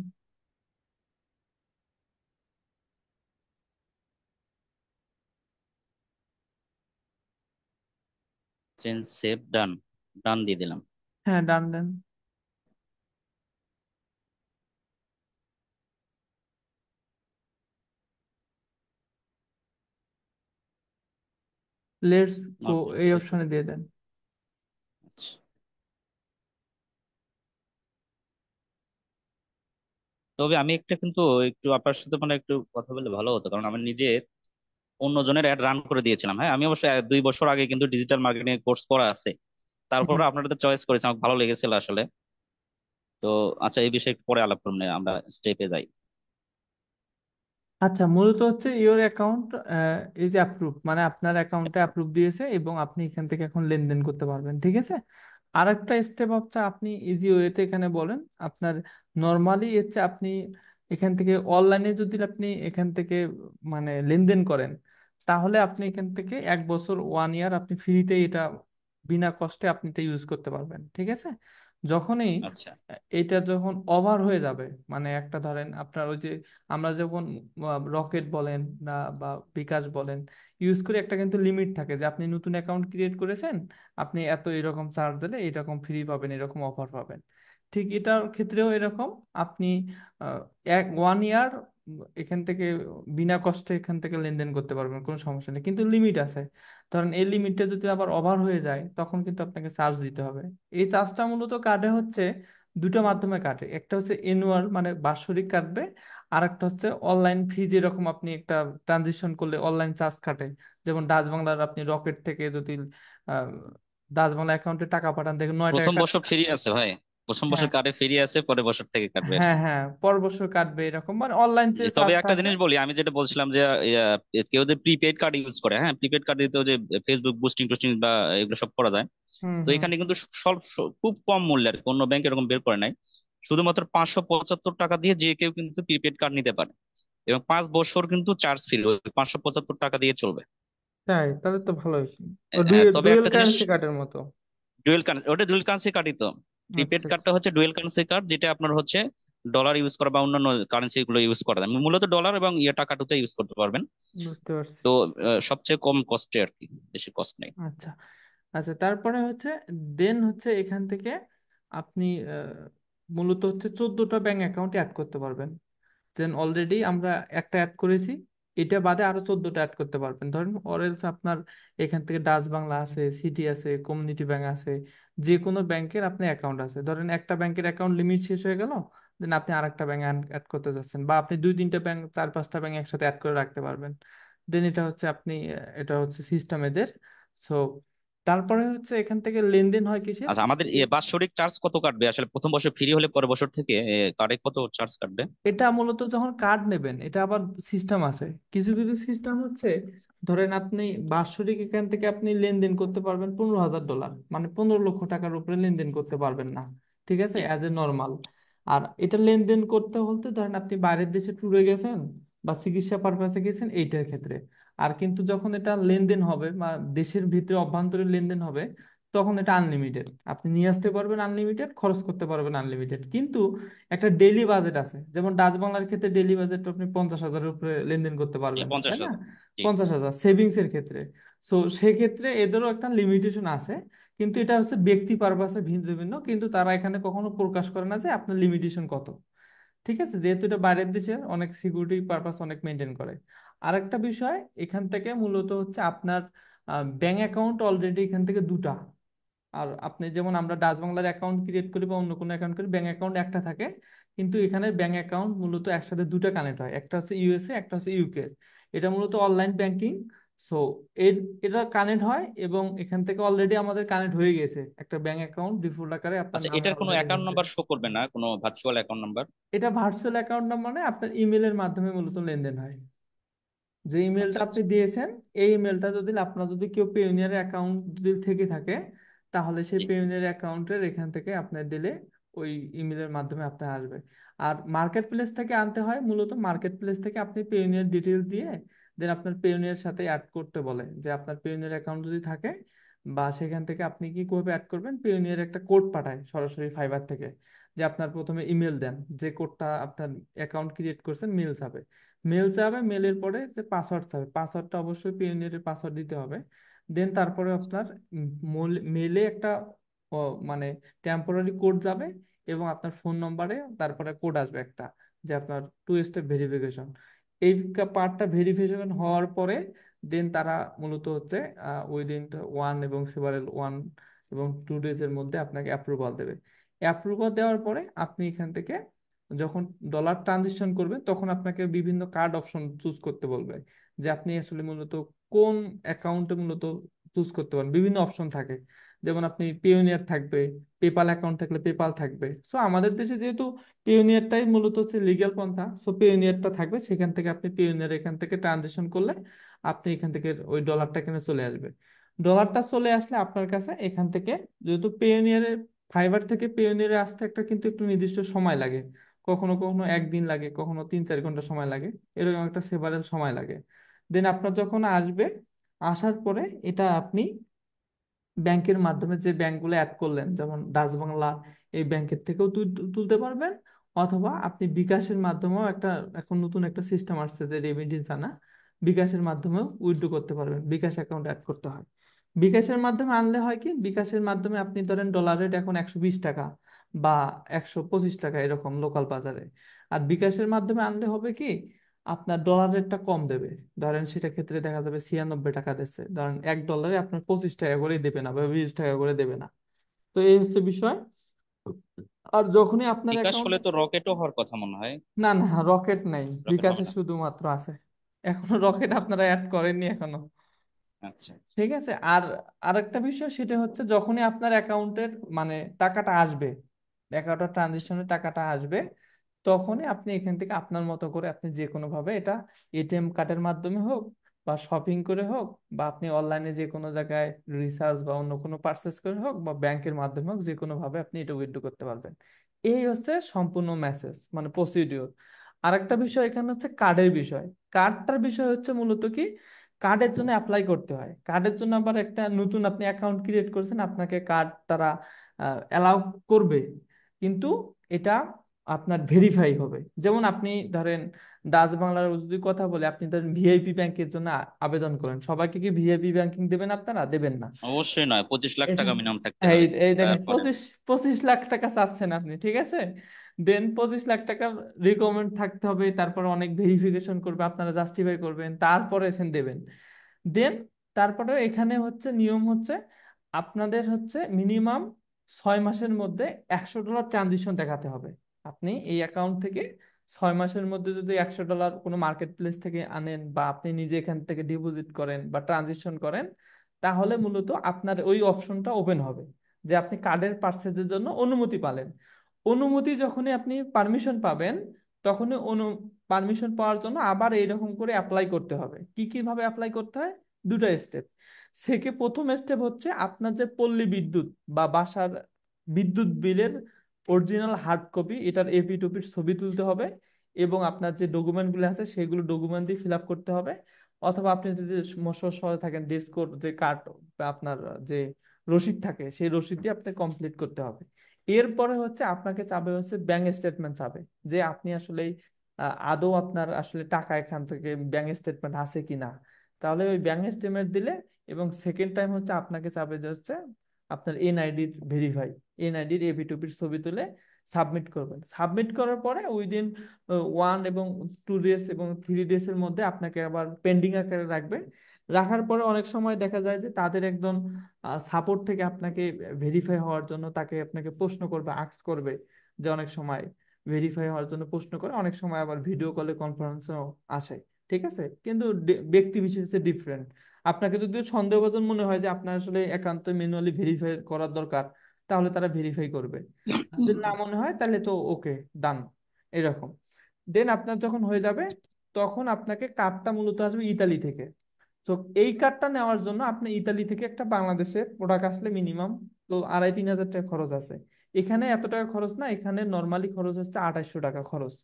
চেঞ্জ, সেভ, ডান। ডান দিয়ে দিলাম। হ্যাঁ, ডান দেন। লেটস গো, ওকে, এই চেক অপশনে দিয়ে করতেছি। দেন। আচ্ছা, তবে আমি একটা কিন্তু একটু আপনার সাথে মানে একটু কথা বললে ভালো হতো, কারণ আমি নিজে অন্যজনের অ্যাড রান করে দিয়েছিলাম। হ্যাঁ, আমি অবশ্য 2 বছর আগে কিন্তু ডিজিটাল মার্কেটিং কোর্স করা আছে, তারপর হুম। আপনাদের চয়েস করেছি, আমার ভালো লেগেছিল আসলে। তো আচ্ছা, এই বিষয়ে একটু পরে আলাপ করুন, আমরা স্টেপে যাই। আচ্ছা, মূলত হচ্ছে ইওর অ্যাকাউন্ট ইজ অ্যাপ্রুভ, মানে আপনার অ্যাকাউন্টে অ্যাপ্রুভ দিয়েছে এবং আপনি এখান থেকে এখন লেনদেন করতে পারবেন, ঠিক আছে। আরেকটা স্টেপ হচ্ছে, আপনি ইজি ওয়েতে এখানে বলেন আপনার, নর্মালি হচ্ছে আপনি এখান থেকে অনলাইনে যদি আপনি এখান থেকে মানে লেনদেন করেন, তাহলে আপনি এখান থেকে 1 বছর 1 ইয়ার আপনি ফ্রিতে এটা বিনা কষ্টে আপনি এটা ইউজ করতে পারবেন, ঠিক আছে। যখনই আচ্ছা এটা যখন ওভার হয়ে যাবে, মানে একটা ধরেন আপনার ওই যে আমরা যখন রকেট বলেন না বা বিকাশ বলেন ইউজ করি, একটা কিন্তু লিমিট থাকে যে আপনি নতুন অ্যাকাউন্ট ক্রিয়েট করেছেন, আপনি এত এরকম চার্জ দিলে এরকম ফ্রি পাবেন, এরকম অফার পাবেন। ঠিক এটার ক্ষেত্রেও এরকম, আপনি আহ, 1 ইয়ার এখান থেকে বিনা কষ্টে এখান থেকে লেনদেন করতে পারবেন, কোনো সমস্যা নেই, কিন্তু লিমিট আছে। ধরেন এই লিমিটটা যদি আবার ওভার হয়ে যায়, তখন কিন্তু আপনাকে চার্জ দিতে হবে। এই চার্জটা মূলত কাটে হচ্ছে দুটো মাধ্যমে কাটে, একটা হচ্ছে এনুয়াল মানে বাৎসরিক কাটবে, আর একটা হচ্ছে অনলাইন ফি, যেরকম আপনি একটা ট্রানজিশন করলে অনলাইন চার্জ কাটে। যেমন ডাচ বাংলার আপনি রকেট থেকে যদি আহ, ডাচ বাংলা অ্যাকাউন্টে টাকা পাঠান, দেখেন 9 টাকা প্রথম বছর ফ্রি আছে ভাই? প্রথম বছর হ্যাঁ কার্ডে ফ্রি আছে, পরের বছর থেকে কাটবে আর হ্যাঁ কি। হ্যাঁ, পর বছর কাটবে এরকম, মানে অনলাইন যে তবে চার্জটা একটা আছে। জিনিস বলি, আমি যেটা বলছিলাম যে কেউ যদি প্রিপেড কার্ড ইউজ করে, হ্যাঁ প্রিপেড কার্ড দিতেও যে ফেসবুক বুস্টিং টোস্টিং বা এগুলো সব করা যায়। হুম তো হুম। এখানে কিন্তু খুব কম মূল্যে আর কি, অন্য ব্যাংক এরকম বের করে নাই। শুধুমাত্র 575 টাকা দিয়ে যে কেউ কিন্তু প্রিপেড কার্ড নিতে পারে, এবং 5 বছর কিন্তু চার্জ ফ্রি, ওই 575 টাকা দিয়ে চলবে। তাই তাহলে তো ভালো হয়েছে। ও হ্যাঁ, ডুয়েল তবে ডুয়েল একটা জিনিস, কারেন্সি কার্ডের মতো। ওটা ডুয়েল কারেন্সি কার্ডই তো। প্রিপেড আচ্ছা কার্ডটা আচ্ছা, হচ্ছে ডুয়েল কারেন্সি কার্ড, যেটা আপনার হচ্ছে ডলার ইউজ করা বা অন্যান্য কারেন্সি গুলো ইউজ করা যায়, মূলত ডলার এবং টাকাটুকু ইউজ করতে পারবেন। বুঝতে পারছি। তো সবচেয়ে কম কস্টে আর কি, বেশি কস্ট নেই। আচ্ছা আচ্ছা, তারপরে হচ্ছে দেন হচ্ছে এখান থেকে আপনি মূলত হচ্ছে 14টা ব্যাংক অ্যাকাউন্ট অ্যাড করতে পারবেন। দেন অলরেডি আমরা একটা অ্যাড করেছি, এটা বাদে আরো 14টা অ্যাড করতে পারবেন। ধরেন অরেলস আপনার এখান থেকে ডাচ বাংলা আছে, সিটি আছে, কমিউনিটি ব্যাংক আছে, যে কোনো ব্যাংকের আপনি অ্যাকাউন্ট আছে। ধরেন একটা ব্যাংকের অ্যাকাউন্ট লিমিট শেষ হয়ে গেল, দেন আপনি আরেকটা ব্যাংক অ্যাড করতে চাচ্ছেন, বা আপনি দুই তিনটা ব্যাংক, চার পাঁচটা ব্যাংক একসাথে অ্যাড করে রাখতে পারবেন। দেন এটা হচ্ছে আপনি এটা হচ্ছে সিস্টেম এদের। সো তারপরে হচ্ছে এখান থেকে লেনদেন হয় কিসের। আচ্ছা, আমাদের বাৎসরিক চার্জ কত কাটবে আসলে প্রথম বছর ফ্রি হলে, পরের বছর থেকে কার্ডে কত চার্জ কাটবে? এটা মূলত যখন কার্ড নেবেন এটা আবার সিস্টেম আছে। কিছু কিছু সিস্টেম হচ্ছে, ধরেন আপনি বাৎসরিক এখান থেকে আপনি লেনদেন করতে পারবেন $15,000, মানে 15 লক্ষ টাকার উপরে লেনদেন করতে পারবেন না। ঠিক আছে, জি। As a normal. আর এটা লেনদেন করতে বলতে ধরেন আপনি বাইরের দেশে ট্যুরে গেছেন বা চিকিৎসা পারপাসে গেছেন, এইটার ক্ষেত্রে। আর কিন্তু যখন এটা লেনদেন হবে বা দেশের ভিতরে অভ্যন্তরীণ লেনদেন হবে, তখন এটা আনলিমিটেড, আপনি নিয়ে আসতে পারবেন আনলিমিটেড, খরচ করতে পারবেন আনলিমিটেড। কিন্তু একটা ডেইলি বাজেট আছে, যেমন ডাচ বাংলার ক্ষেত্রে ডেইলি বাজেট আপনি 50,000-এর উপরে লেনদেন করতে জি, পারবেন না, তাই না? 50,000। জি। 50,000 সেভিংস এর ক্ষেত্রে। সো সেক্ষেত্রে এদেরও একটা লিমিটেশন আছে, কিন্তু এটা হচ্ছে ব্যক্তি পারপাসে ভিন্ন ভিন্ন, কিন্তু তারা এখানে কখনো প্রকাশ করে না যে আপনার লিমিটেশন কত। ঠিক আছে, যেহেতু এটা বাইরের দেশে অনেক সিকিউরিটি পারপাস অনেক মেনটেন করে। আরেকটা বিষয়, এখান থেকে মূলত হচ্ছে আপনার ব্যাংক অ্যাকাউন্ট অলরেডি এখান থেকে দুটা। আর আপনি যেমন আমরা ডাচ বাংলার অ্যাকাউন্ট ক্রিয়েট করি বা অন্য কোনো অ্যাকাউন্ট করি, ব্যাংক অ্যাকাউন্ট একটা থাকে। কিন্তু এখানে ব্যাংক অ্যাকাউন্ট মূলত একসাথে দুটো কানেক্ট হয়, একটা হচ্ছে ইউএসএ, একটা হচ্ছে ইউকে। এটা মূলত অনলাইন ব্যাংকিং। সো এর এটা কানেক্ট হয়, এবং এখান থেকে অলরেডি আমাদের কানেক্ট হয়ে গেছে একটা ব্যাংক অ্যাকাউন্ট ডিফল্ট আকারে আপনার আচ্ছা, নামে এটার কোনো অলরেডি অ্যাকাউন্ট হচ্ছে। নাম্বার শো করবে না, কোনো ভার্চুয়াল অ্যাকাউন্ট নাম্বার? এটা ভার্চুয়াল অ্যাকাউন্ট না, মানে আপনার ইমেলের মাধ্যমে মূলত লেনদেন হয়। যে আচ্ছা ইমেলটা আপনি আচ্ছা। দিয়েছেন, এই ইমেলটা যদি আপনার যদি কেউ পেওনিয়ার অ্যাকাউন্ট যদি থেকে থাকে, তাহলে সেই জি। পেওনিয়ার অ্যাকাউন্টের এখান থেকে আপনার দিলে ওই ইমেলের মাধ্যমে আপনার আসবে। আর মার্কেট প্লেস থেকে আনতে হয়, মূলত মার্কেট প্লেস থেকে আপনি পেওনিয়ার ডিটেলস দিয়ে দেন আপনার পেওনিয়ার সাথে অ্যাড করতে বলে, যে আপনার পেওনিয়ার অ্যাকাউন্ট যদি থাকে, বা সেখান থেকে আপনি কি করবে অ্যাড করবেন, পেওনিয়ার একটা কোড পাঠায় সরাসরি ফাইবার থেকে, যে আপনার প্রথমে ইমেল দেন, যে কোডটা আপনার অ্যাকাউন্ট ক্রিয়েট করছেন মেল যাবে। মেল চাবে, মেলের পরে যে পাসওয়ার্ড চাবে, পাসওয়ার্ডটা অবশ্যই পিওনিয়ারের পাসওয়ার্ড দিতে হবে। দেন তারপরে আপনার মেলে একটা ও, মানে টেম্পোরারি কোড যাবে, এবং আপনার ফোন নম্বরে তারপরে কোড আসবে একটা, যে আপনার টু স্টেপ ভেরিফিকেশন। এই পার্টটা ভেরিফিকেশন হওয়ার পরে দেন তারা মূলত হচ্ছে উইদিন 1 এবং সেভারেল 1 এবং 2 ডেজের মধ্যে আপনাকে অ্যাপ্রুভাল দেবে। অ্যাপ্রুভাল দেওয়ার পরে আপনি এখান থেকে যখন ডলার ট্রানজিশন করবেন, তখন আপনাকে বিভিন্ন কার্ড অপশন চুজ করতে বলবে, যে আপনি আসলে মূলত কোন অ্যাকাউন্টে মূলত চুজ করতে পারেন। বিভিন্ন অপশন থাকে, যেমন আপনি পিওনিয়ার থাকবে, পেপাল অ্যাকাউন্ট থাকলে পেপাল থাকবে। সো আমাদের দেশে যেহেতু পিওনিয়ারটাই মূলত হচ্ছে লিগ্যাল পন্থা, সো পিওনিয়ারটা থাকবে, সেখান থেকে আপনি পিওনিয়ার এখান থেকে ট্রানজিশন করলে আপনি এখান থেকে ওই ডলারটা এখানে চলে আসবে। ডলারটা চলে আসলে আপনার কাছে এখান থেকে, যেহেতু পেওনিয়ারের ফাইবার থেকে পেওনিয়ারে আসতে একটা কিন্তু একটু নির্দিষ্ট সময় লাগে, কখনো কখনো একদিন লাগে, কখনো 3-4 ঘন্টা সময় লাগে, এরকম একটা সেভারেল সময় লাগে। দেন আপনার যখন আসবে, আসার পরে এটা আপনি ব্যাংকের মাধ্যমে যে ব্যাংকগুলো অ্যাড করলেন, যেমন ডাচ বাংলা, এই ব্যাংকের থেকেও তুলতে পারবেন, অথবা আপনি বিকাশের মাধ্যমেও একটা, এখন নতুন একটা সিস্টেম আসছে যে রেমিটেন্স আনা, বিকাশের মাধ্যমেও উইথড্র করতে পারবেন। বিকাশ অ্যাকাউন্ট অ্যাড করতে হয়। বিকাশের মাধ্যমে আনলে হয় কি, বিকাশের মাধ্যমে আপনি ধরেন ডলার রেট এখন 120 টাকা বা 125 টাকা এরকম লোকাল বাজারে। আর বিকাশের মাধ্যমে আনলে হবে কি, আপনার ডলার রেটটা কম দেবে। ধরেন সেটা ক্ষেত্রে দেখা যাবে 96 টাকা দিচ্ছে, ধরেন $1 আপনার 25 টাকা করে দেবে না বা 20 টাকা করে দেবে না। তো এই হচ্ছে বিষয়। আর যখনই আপনার বিকাশ অ্যাকাউন্ট, হলে তো রকেটও হওয়ার কথা মনে হয়। না না, রকেট নাই, রকেট হবে বিকাশে না? শুধুমাত্র আছে। এখনো রকেট আপনারা অ্যাড করেননি এখনো। আচ্ছা আচ্ছা। ঠিক আছে। আর আরেকটা বিষয় সেটা হচ্ছে, যখনই আপনার অ্যাকাউন্টের মানে টাকাটা আসবে, অ্যাকাউন্টটা ট্রানজেকশনের টাকাটা আসবে, তখনই আপনি এখান থেকে আপনার মতো করে আপনি যে কোনো ভাবে এটা এটিএম কার্ডের মাধ্যমে হোক বা শপিং করে হোক বা আপনি অনলাইনে যে কোনো জায়গায় রিসার্চ বা অন্য কোনো পারচেস করে হোক বা ব্যাংকের মাধ্যমে হোক, যে কোনো ভাবে আপনি এটা উইথড্র করতে পারবেন। এই হচ্ছে সম্পূর্ণ মেসেজ মানে প্রসিডিওর। আরেকটা বিষয় এখানে হচ্ছে কার্ডের বিষয়। কার্ডটার বিষয় হচ্ছে মূলত কি, কার্ডের জন্য অ্যাপ্লাই করতে হয়। কার্ডের জন্য আবার একটা নতুন আপনি অ্যাকাউন্ট ক্রিয়েট করেছেন, আপনাকে কার্ড তারা অ্যালাউ করবে, কিন্তু এটা আপনার ভেরিফাই হবে। যেমন আপনি ধরেন ডাচ বাংলার যদি কথা বলে, আপনি ধরেন ভিআইপি ব্যাংকের জন্য আবেদন করেন, সবাইকে কি ভিআইপি ব্যাংকিং দেবেন? আপনারা দেবেন না। অবশ্যই নয়, 25 লাখ টাকা এখানে মিনিমাম থাকতে এই হবে। এই দেখেন তারপরে 25 লাখ টাকা চাচ্ছেন আপনি, ঠিক আছে। দেন 25 লাখ টাকা রিকমেন্ড থাকতে হবে, তারপর অনেক ভেরিফিকেশন করবে, আপনারা জাস্টিফাই করবেন, তারপরে এসে দেবেন। দেন তারপরে এখানে হচ্ছে নিয়ম হচ্ছে আপনাদের হচ্ছে মিনিমাম 6 মাসের মধ্যে $100 ট্রানজিশন দেখাতে হবে। আপনি এই অ্যাকাউন্ট থেকে 6 মাসের মধ্যে যদি $100 কোনো মার্কেট প্লেস থেকে আনেন বা আপনি নিজে এখান থেকে ডিপোজিট করেন বা ট্রানজিশন করেন, তাহলে মূলত আপনার ওই অপশনটা ওপেন হবে যে আপনি কার্ডের পার্চেজের জন্য অনুমতি পালেন। অনুমতি যখনই আপনি পারমিশন পাবেন, তখনই পারমিশন পাওয়ার জন্য আবার এইরকম করে অ্যাপ্লাই করতে হবে। কি কিভাবে অ্যাপ্লাই করতে হয়? দুটো স্টেপ। প্রথম স্টেপ হচ্ছে আপনার যে পল্লী বিদ্যুৎ বা বাসার বিদ্যুৎ বিলের অরিজিনাল হার্ড কপি, এটার এপি টপির ছবি তুলতে হবে এবং আপনার যে ডকুমেন্টগুলো আছে সেগুলো ডকুমেন্ট দিয়ে ফিল আপ করতে হবে। অথবা আপনি যদি মশার শহরে থাকেন, ডেস্কোর যে কার্ড বা আপনার যে রসিদ থাকে সেই রসিদ দিয়ে আপনি কমপ্লিট করতে হবে। এরপরে হচ্ছে আপনাকে চাবে হচ্ছে ব্যাংক স্টেটমেন্ট চাবে, যে আপনি আসলে আদৌ আপনার আসলে টাকা এখান থেকে ব্যাংক স্টেটমেন্ট আছে কিনা। তাহলে ওই ব্যাংক স্টেটমেন্ট দিলে, এবং সেকেন্ড টাইম হচ্ছে আপনাকে চাবে যে হচ্ছে আপনার এনআইডির ভেরিফাই, এনআইডির এপি টুপির ছবি তুলে সাবমিট করবেন। সাবমিট করার পরে উইদিন 1 এবং 2 ডেজ এবং 3 ডেজ এর মধ্যে আপনাকে আবার পেন্ডিং আকারে রাখবে। রাখার পরে অনেক সময় দেখা যায় যে তাদের একজন সাপোর্ট থেকে আপনাকে ভেরিফাই হওয়ার জন্য তাকে আপনাকে প্রশ্ন করবে, আস্ক করবে, যে অনেক সময় ভেরিফাই হওয়ার জন্য প্রশ্ন করে, অনেক সময় আবার ভিডিও কলে কনফারেন্সও আসে। ঠিক আছে, কিন্তু ব্যক্তি বিশেষে ডিফারেন্ট। আপনাকে যদি সন্দেহভাজন মনে হয় যে আপনার আসলে একান্ত ম্যানুয়ালি ভেরিফাই করার দরকার, তাহলে তারা ভেরিফাই করবে। আর যদি না মনে হয় তাহলে তো ওকে, ডান, এরকম। দেন আপনার যখন হয়ে যাবে, তখন আপনাকে কার্ডটা মূলত আসবে ইতালি থেকে। তো এই কার্ডটা নেওয়ার জন্য আপনি ইতালি থেকে একটা বাংলাদেশে প্রোডাক্ট আসলে মিনিমাম তো 2500-3000 টাকা খরচ আছে। এখানে এত টাকা খরচ না, এখানে নর্মালি খরচ হচ্ছে 2800 টাকা খরচ।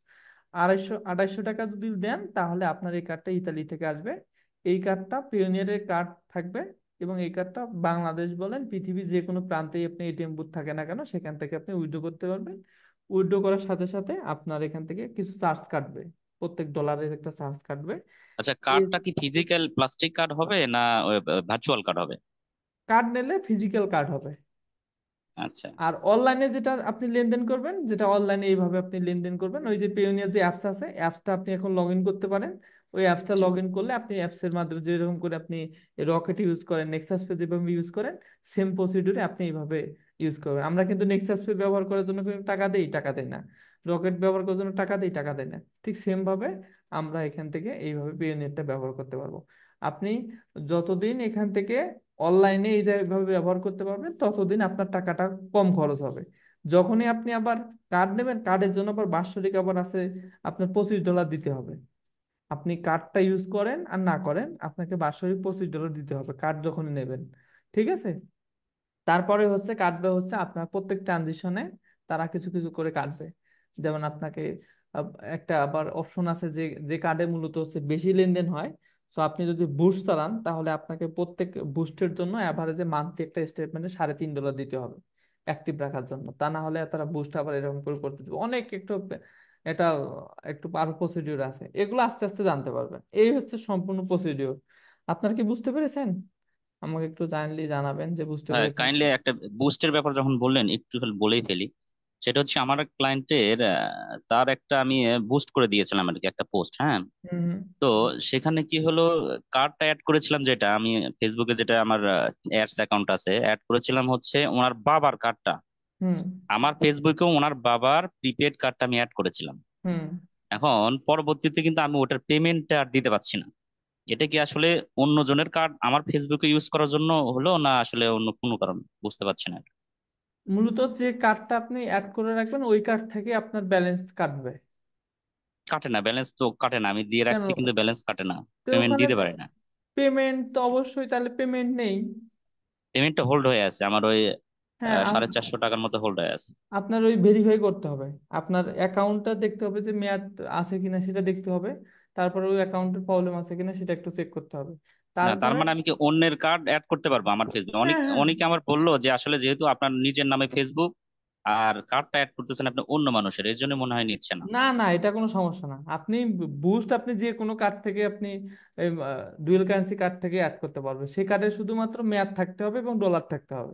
2800 টাকা যদি দেন তাহলে আপনার এই কার্ডটা ইতালি থেকে আসবে। এই কার্ডটা পিওনিয়ারের কার্ড থাকবে, এবং এই কার্ডটা বাংলাদেশ বলেন পৃথিবীর যে কোনো প্রান্তেই আপনি এটিএম বুথ থাকে না কেন সেখান থেকে আপনি উইথড্র করতে পারবেন। উইথড্র করার সাথে সাথে আপনার এখান থেকে কিছু চার্জ কাটবে, প্রত্যেক ডলারের একটা চার্জ কাটবে। আচ্ছা, কার্ডটা কি ফিজিক্যাল প্লাস্টিক কার্ড হবে না ভার্চুয়াল কার্ড হবে? কার্ড নিলে ফিজিক্যাল কার্ড হবে। আচ্ছা, আর অনলাইনে যেটা আপনি লেনদেন করবেন, যেটা অনলাইনে এইভাবে আপনি লেনদেন করবেন, ওই যে পেওনিয়ার যে অ্যাপস আছে, অ্যাপসটা আপনি এখন লগ ইন করতে পারেন। ওই অ্যাপসটা জি। লগ ইন করলে আপনি অ্যাপসের মাধ্যমে যেরকম করে আপনি রকেট ইউজ করেন, নেক্সাস পে যেভাবে ইউজ করেন, সেম প্রসিডিউরে আপনি এইভাবে ইউজ করবেন। আমরা কিন্তু নেক্সাস পে ব্যবহার করার জন্য কিন্তু টাকা দেই না, রকেট ব্যবহার করার জন্য টাকা দেই না। ঠিক সেম ভাবে আমরা এখান থেকে এইভাবে পেওনিয়ারটা ব্যবহার করতে পারবো। আপনি যতদিন এখান থেকে অনলাইনে এই ভাবে ব্যবহার করতে পারবেন, ততদিন আপনার টাকাটা কম খরচ হবে। যখনই আপনি আবার কার্ড নেবেন, কার্ডের জন্য আবার বাৎসরিক আবার আছে, আপনার $25 দিতে হবে। আপনি কার্ডটা ইউজ করেন আর না করেন, আপনাকে বাৎসরিক $25 দিতে হবে কার্ড যখনই নেবেন। ঠিক আছে। তারপরে হচ্ছে কাটবে হচ্ছে আপনার প্রত্যেক ট্রানজিশনে তারা কিছু কিছু করে কাটবে। যেমন আপনাকে একটা আবার অপশন আছে যে যে কার্ডে মূলত হচ্ছে বেশি লেনদেন হয়। সো আপনি যদি বুস্ট চালান তাহলে আপনাকে প্রত্যেক বুস্টের জন্য অ্যাভারেজে মান্থলি একটা স্টেটমেন্টে $3.5 দিতে হবে অ্যাক্টিভ রাখার জন্য। তা না হলে তারা বুস্ট আবার এরকম করে করতে দেবে অনেক একটু, এটা একটু আরো প্রসিডিউর আছে, এগুলো আস্তে আস্তে জানতে পারবেন। এই হচ্ছে সম্পূর্ণ প্রসিডিউর। আপনার কি বুঝতে পেরেছেন? আমাকে একটু জানলি জানাবেন যে বুঝতে হ্যাঁ, পেরেছেন কাইন্ডলি কিনা। একটা বুস্টের ব্যাপার যখন বললেন একটু খালি বলেই ফেলি। সেটা হচ্ছে আমার ক্লায়েন্টের তার একটা আমি বুস্ট করে দিয়েছিলাম আর কি, একটা পোস্ট, হ্যাঁ। হুম তো সেখানে কি হলো, কার্ডটা অ্যাড করেছিলাম, যেটা আমি ফেসবুকে যেটা আমার অ্যাডস অ্যাকাউন্ট আছে, অ্যাড করেছিলাম হচ্ছে ওনার বাবার কার্ডটা। হুম আমার ফেসবুকেও ওনার বাবার প্রিপেড কার্ডটা আমি অ্যাড করেছিলাম। হুম। এখন পরবর্তীতে কিন্তু আমি ওটার পেমেন্টটা আর দিতে পারছি না। এটা কি আসলে অন্য জনের কার্ড আমার ফেসবুকে ইউজ করার জন্য হলো, না আসলে অন্য কোনো কারণ? বুঝতে পারছি না। মূলত যে কার্ডটা আপনি অ্যাড করে রাখবেন ওই কার্ড থেকে আপনার ব্যালেন্স কাটবে। কাটে না, ব্যালেন্স তো কাটে না, আমি দিয়ে কেন? রাখছি কিন্তু ব্যালেন্স কাটে না, তো পেমেন্ট ওখানে দিতে পারি না। পেমেন্ট তো অবশ্যই, তাহলে পেমেন্ট নেই। পেমেন্টটা হোল্ড হয়ে আছে আমার ওই হ্যাঁ, 450 টাকার মতো হোল্ড হয়ে আছে। আপনার ওই ভেরিফাই করতে হবে। আপনার অ্যাকাউন্টটা দেখতে হবে যে মেয়াদ আছে কিনা সেটা দেখতে হবে। তারপরে ওই অ্যাকাউন্টের প্রবলেম আছে কিনা সেটা একটু চেক করতে হবে। না, তার তারপরে মানে আমি কি অন্যের কার্ড অ্যাড করতে পারবো আমার ফেসবুক? হ্যাঁ হ্যাঁ, অনেকে আমার বললো যে আসলে যেহেতু আপনার নিজের নামে ফেসবুক আর কার্ডটা অ্যাড করতেছেন আপনি অন্য মানুষের, এর জন্য মনে হয় নিচ্ছে না। না না, এটা কোনো সমস্যা না। আপনি বুস্ট আপনি যে কোনো কার্ড থেকে আপনি ডুয়েল কারেন্সি কার্ড থেকে অ্যাড করতে পারবেন। সেই কার্ডে শুধুমাত্র মেয়াদ থাকতে হবে এবং ডলার থাকতে হবে,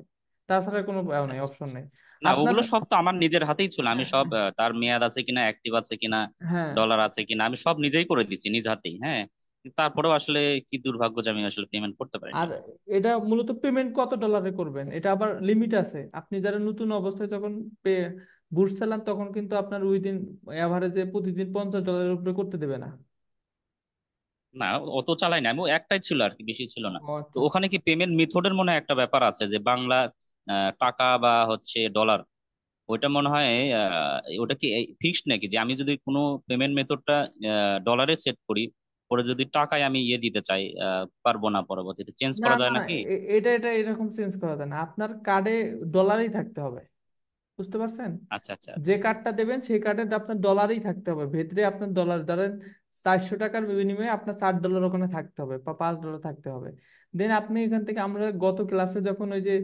তাছাড়া কোনো আচ্ছা নেই, আচ্ছা অপশন আচ্ছা। নেই না, আপনার। ওগুলো সব তো আমার নিজের হাতেই ছিল, আমি হ্যাঁ সব তার মেয়াদ আছে কিনা, অ্যাক্টিভ আছে কিনা, হ্যাঁ। ডলার আছে কিনা, আমি সব নিজেই করে দিছি নিজ হাতেই, হ্যাঁ। কিন্তু তারপরেও আসলে কি দুর্ভাগ্য যে আমি আসলে পেমেন্ট করতে পারিনি। আর এটা মূলত পেমেন্ট কত ডলারে করবেন, এটা আবার লিমিট আছে। আপনি যারা নতুন অবস্থায় যখন পে বুস্ট চালান তখন কিন্তু আপনার উইদিন এভারেজে প্রতিদিন $50 উপরে করতে দেবে না। না, অত চালাই না, আমি একটাই ছিল আর কি, বেশি ছিল না। ও তো আচ্ছা আচ্ছা। ওখানে কি পেমেন্ট মেথডের মনে হয় একটা ব্যাপার আছে যে বাংলা টাকা বা হচ্ছে ডলার, ওইটা মনে হয় ওটা কি ফিক্সড নাকি, যে আমি যদি কোনো পেমেন্ট মেথডটা ডলারে সেট করি, পরে যদি টাকায় আমি ইয়ে দিতে চাই, পারবো না, পরবর্তীতে চেঞ্জ না করা না, যায় নাকি? এটা এরকম চেঞ্জ করা যায় না, আপনার কার্ডে ডলারই থাকতে হবে। বুঝতে পারছেন? আচ্ছা আচ্ছা যে আচ্ছা। কার্ডটা দেবেন সেই কার্ডে আপনার ডলারই থাকতে হবে, ভেতরে আপনার ডলার ধরেন 400 টাকার বিনিময়ে আপনার $60 ওখানে থাকতে হবে বা $5 থাকতে হবে। দেন আপনি এখান থেকে, আমরা গত ক্লাসে যখন ওই যে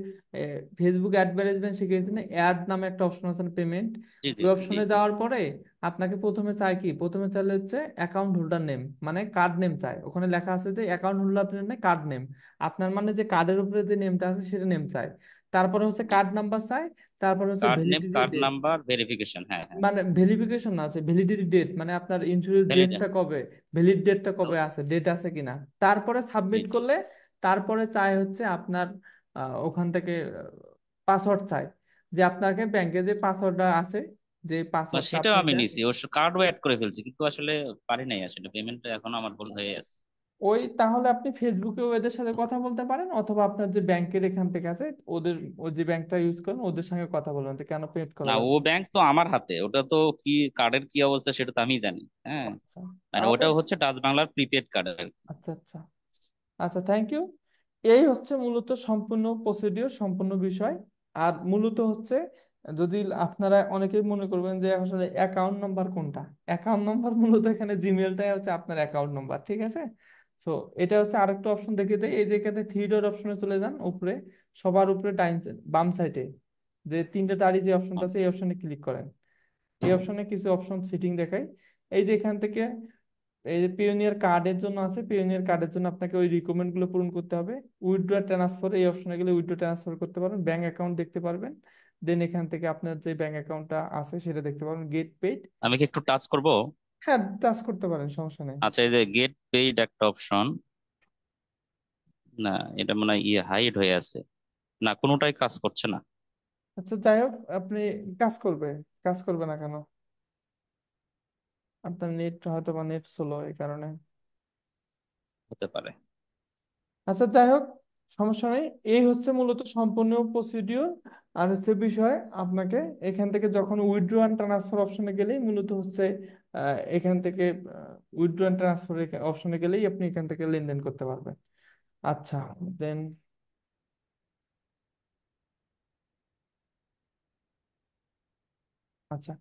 ফেসবুক অ্যাডভার্টাইজমেন্ট শিখেছি না, অ্যাড নামে একটা অপশন আছে পেমেন্ট, জি জি ওই জি অপশনে জি। যাওয়ার পরে আপনাকে প্রথমে চাই কি, প্রথমে চাইলে হচ্ছে অ্যাকাউন্ট হোল্ডার নেম, মানে কার্ড নেম চাই। ওখানে লেখা আছে যে account holder name, card name, আপনার মানে যে কার্ডের উপরে যে নেমটা আছে সেটা নেম চাই। তারপরে হচ্ছে জি কার্ড জি। নাম্বার চাই। তারপরে হচ্ছে card name, validity card date, number, verification, হ্যাঁ হ্যাঁ। মানে ভেরিফিকেশন না, আছে ভ্যালিডিটি ডেট, মানে আপনার ইন্স্যুরেন্স ভ্যালিড। ডেটটা কবে, ভ্যালিড ডেটটা কবে আছে, ডেট আছে কিনা। তারপরে জি সাবমিট জি। করলে, তারপরে চাই হচ্ছে আপনার ওখান থেকে পাসওয়ার্ড চাই, যে আপনাকে ব্যাংকে যে পাসওয়ার্ডটা আছে, যে না, পাসওয়ার্ডটা সেটাও আপনি আমি দেন। নিছি, অবশ্য কার্ডও অ্যাড করে ফেলছি, কিন্তু আসলে পারি নাই আসলে, পেমেন্টটা এখনো আমার ভুল হয়ে আছে। ওই তাহলে আপনি ফেসবুকেও এদের সাথে কথা বলতে পারেন, অথবা আপনার যে ব্যাংকের এখান থেকে আছে ওদের, ও যে ব্যাংকটা ইউজ করেন ওদের সঙ্গে কথা বলবেন যে কেন পেড করা না, ও যাচ্ছে না। ব্যাংক তো আমার হাতে, ওটা তো কি কার্ডের কি অবস্থা সেটা তো আমি জানি, হ্যাঁ। আচ্ছা, মানে তাহলে ওটা হচ্ছে ডাচ বাংলার প্রিপেড কার্ড আর কি। আচ্ছা আচ্ছা। আচ্ছা, থ্যাংক ইউ। এই হচ্ছে মূলত সম্পূর্ণ প্রসিডিওর, সম্পূর্ণ বিষয়। আর মূলত হচ্ছে, যদি আপনারা অনেকেই মনে করবেন যে আসলে অ্যাকাউন্ট নাম্বার কোনটা, অ্যাকাউন্ট নাম্বার মূলত এখানে জিমেলটাই হচ্ছে আপনার অ্যাকাউন্ট নাম্বার, ঠিক আছে? সো এটা হচ্ছে আরেকটা অপশন দেখিয়ে দেয়, এই যে এখানে থ্রি ডট অপশনে চলে যান উপরে, সবার উপরে বাম সাইডে যে তিনটে তারই যে অপশনটা আছে এই অপশনে ক্লিক করেন। এই অপশনে কিছু অপশন সেটিং দেখায়। এই যে এখান থেকে এই যে পিওনিয়ার কার্ডের জন্য আছে, পিওনিয়ার কার্ডের জন্য আপনাকে ওই রিকোয়ারমেন্ট গুলো পূরণ করতে হবে। উইথড্র ট্রান্সফার, এই অপশনে গেলে উইথড্র ট্রান্সফার করতে পারবেন, ব্যাংক অ্যাকাউন্ট দেখতে পারবেন। দেন এখান থেকে আপনার যে ব্যাংক অ্যাকাউন্টটা আছে সেটা দেখতে পারবেন, গেট পেইড। আমি কি একটু টাচ করব? হ্যাঁ, টাচ করতে পারেন, সমস্যা নেই। আচ্ছা, এই যে গেট পেইড একটা অপশন, না এটা মনে হয় ইয়ে হাইড হয়ে আছে, না কোনোটাই কাজ করছে না। আচ্ছা, যাই হোক, আপনি কাজ করবে, কাজ করবে না কেন? আপনার নেট হয়তো বা নেট স্লো এই কারণে। হতে পারে। আচ্ছা, যাই হোক, সমস্যা নেই। এই হচ্ছে মূলত সম্পূর্ণ প্রসিডিওর। আর হচ্ছে বিষয়, আপনাকে এখান থেকে যখন উইথড্র অ্যান্ড ট্রান্সফার অপশনে গেলেই মূলত হচ্ছে এখান থেকে উইথড্র অ্যান্ড ট্রান্সফার অপশনে গেলেই আপনি এখান থেকে লেনদেন করতে পারবেন। আচ্ছা, দেন আচ্ছা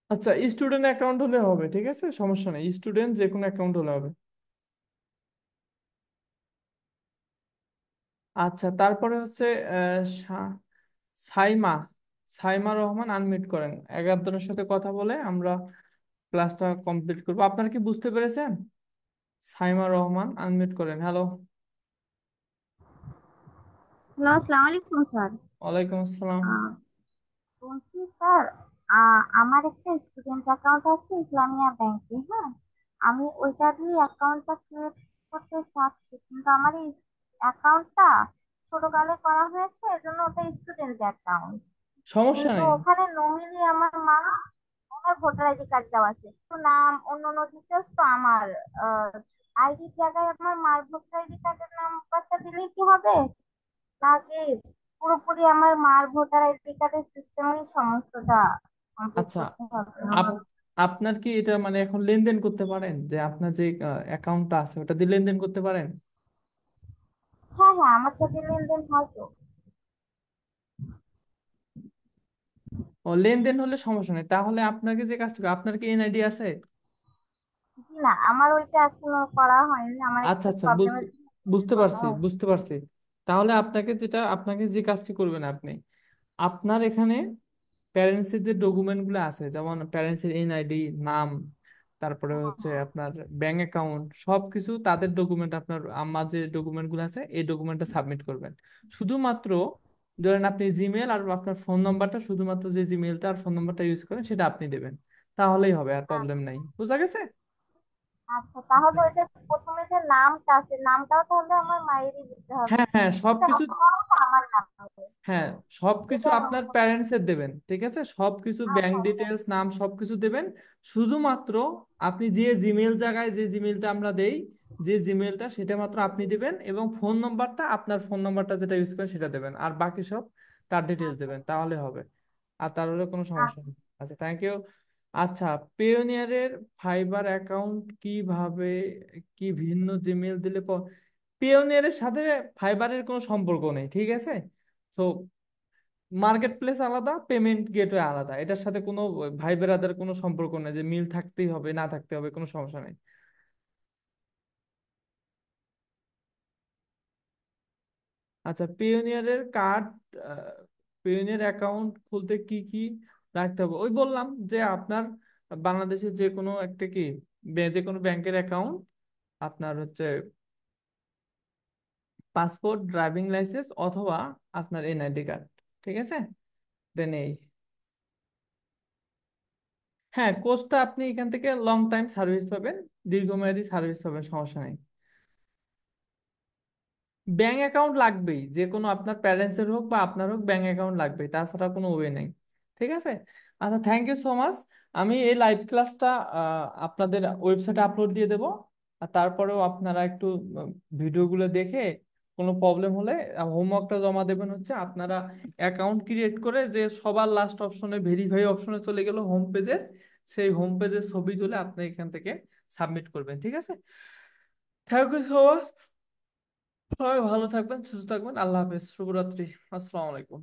আচ্ছা, স্টুডেন্ট অ্যাকাউন্ট হলে হবে, ঠিক আছে, সমস্যা নেই, স্টুডেন্ট যে কোনো অ্যাকাউন্ট হলে হবে। আচ্ছা, তারপরে হচ্ছে সাইমা, সাইমা রহমান, আনমিউট করেন। 11 জনের সাথে কথা বলে আমরা ক্লাসটা কমপ্লিট করবো। আপনারা কি বুঝতে পেরেছেন? সাইমা রহমান, আনমিউট করেন। হ্যালো। হ্যালো, আসসালামু আলাইকুম স্যার। ওয়ালাইকুম আসসালাম। আহ, বলছি স্যার, আমার একটা স্টুডেন্ট অ্যাকাউন্ট আছে ইসলামিয়া ব্যাংকে, হ্যাঁ। আমি ওইটা দিয়ে অ্যাকাউন্টটা ক্রিয়েট করতে চাচ্ছি, কিন্তু আমার এই অ্যাকাউন্টটা ছোটকালে করা হয়েছে, এজন্য ওটা স্টুডেন্ট অ্যাকাউন্ট। সমস্যা কিন্তু নেই। ওখানে নমিনি আমার মা। আমার ভোটার আইডি কার্ডটাও আছে, তো নাম অন্য অন্য ডিটেলস তো আমার আইডির জায়গায় আমার মার ভোটার আইডি কার্ডের নাম্বারটা দিলেই কি হবে, নাকি পুরোপুরি আমার মার ভোটার আইডি কার্ডের সিস্টেমেই সমস্তটা কমপ্লিট আচ্ছা, করতে হবে? আপ আপনার কি এটা মানে এখন লেনদেন করতে পারেন, যে আপনার যে অ্যাকাউন্টটা আছে ওটা দিয়ে লেনদেন করতে পারেন? হ্যাঁ হ্যাঁ, আমার সাথে লেনদেন হয় তো। ও, লেনদেন হলে সমস্যা নেই, তাহলে আপনাকে যে কাজটা আপনার কি এনআইডি আছে? জি না, আমার ওইটা এখনো করা হয়নি, আমার আচ্ছা একটু আচ্ছা, প্রবলেমের বুঝতে করা পারছি, হয়। বুঝতে পারছি। তাহলে আপনাকে যে কাজটি করবেন আপনি, আপনার এখানে প্যারেন্টস এর যে ডকুমেন্ট গুলো আছে, যেমন প্যারেন্টস এর এনআইডি, নাম, তারপরে হচ্ছে হ্যাঁ, আপনার ব্যাংক অ্যাকাউন্ট, সবকিছু তাদের ডকুমেন্ট, আপনার আম্মার যে ডকুমেন্ট গুলো আছে এই ডকুমেন্টটা সাবমিট করবেন। শুধুমাত্র ধরেন আপনি জিমেল আর আপনার ফোন নাম্বারটা, শুধুমাত্র যে জিমেলটা আর ফোন নাম্বারটা ইউজ করেন সেটা আপনি দেবেন, তাহলেই হবে, আর প্রবলেম নাই। বুঝা গেছে? আচ্ছা তাহলে ওই যে প্রথমে যে নামটা আছে, নামটাও তাহলে আমার মায়েরই দিতে হবে? হ্যাঁ হ্যাঁ, আচ্ছা, সবকিছু। অ্যাকাউন্টটা আমার নাম হবে, হ্যাঁ, সবকিছু এটা আপনার প্যারেন্টস এর দেবেন, ঠিক আছে? সবকিছু ব্যাংক আচ্ছা আচ্ছা। ডিটেলস, নাম, সবকিছু দেবেন। শুধুমাত্র আপনি যে জিমেল জায়গায় যে জিমেলটা আমরা দেই, যে জিমেলটা সেটা মাত্র আপনি দিবেন, এবং ফোন নাম্বারটা আপনার ফোন নাম্বারটা যেটা ইউজ করেন সেটা দেবেন, আর বাকি সব তার ডিটেলস আচ্ছা দেবেন, তাহলে হবে। আর তার হলে কোনো সমস্যা আচ্ছা। নেই। আচ্ছা, থ্যাংক ইউ। আচ্ছা, পেওনিয়ারের ফাইবার অ্যাকাউন্ট কিভাবে, কি ভিন্ন জিমেল দিলে পেওনিয়ারের সাথে ফাইবারের কোনো সম্পর্ক নেই, ঠিক আছে? তো মার্কেট প্লেস আলাদা, পেমেন্ট গেটওয়ে আলাদা, এটার সাথে কোনো ভাই বেরাদার কোনো সম্পর্ক নেই যে মিল থাকতেই হবে না থাকতে হবে, কোনো সমস্যা নেই। আচ্ছা, পিওনিয়ারের কার্ড, পিওনিয়ার অ্যাকাউন্ট খুলতে কি কি রাখতে হবে? ওই বললাম যে আপনার বাংলাদেশের যে কোনো একটা কি যে কোনো ব্যাংকের অ্যাকাউন্ট, আপনার হচ্ছে পাসপোর্ট, ড্রাইভিং লাইসেন্স, অথবা আপনার এনআইডি কার্ড, ঠিক আছে? দেন এই, হ্যাঁ, কোর্সটা আপনি এখান থেকে লং টাইম সার্ভিস পাবেন, দীর্ঘমেয়াদী সার্ভিস পাবেন, সমস্যা নেই। ব্যাংক অ্যাকাউন্ট লাগবেই, যে কোনো আপনার প্যারেন্টস এর হোক বা আপনার হোক, ব্যাংক অ্যাকাউন্ট লাগবেই, তাছাড়া কোনো ওয়ে নেই। ঠিক আছে? আচ্ছা, থ্যাংক ইউ সো মাচ। আমি এই লাইভ ক্লাসটা আপনাদের ওয়েবসাইটে আপলোড দিয়ে দেবো, আর তারপরেও আপনারা একটু ভিডিওগুলো দেখে কোনো প্রবলেম হলে হোমওয়ার্কটা জমা দেবেন, হচ্ছে আপনারা অ্যাকাউন্ট ক্রিয়েট করে যে সবার লাস্ট অপশনে ভেরিফাই অপশনে চলে গেল হোম পেজের, সেই হোম পেজের ছবি তুলে আপনি এখান থেকে সাবমিট করবেন, ঠিক আছে? Thank you so much. সবাই ভালো থাকবেন, সুস্থ থাকবেন, আল্লাহ হাফেজ, শুভরাত্রি, আসসালামু আলাইকুম।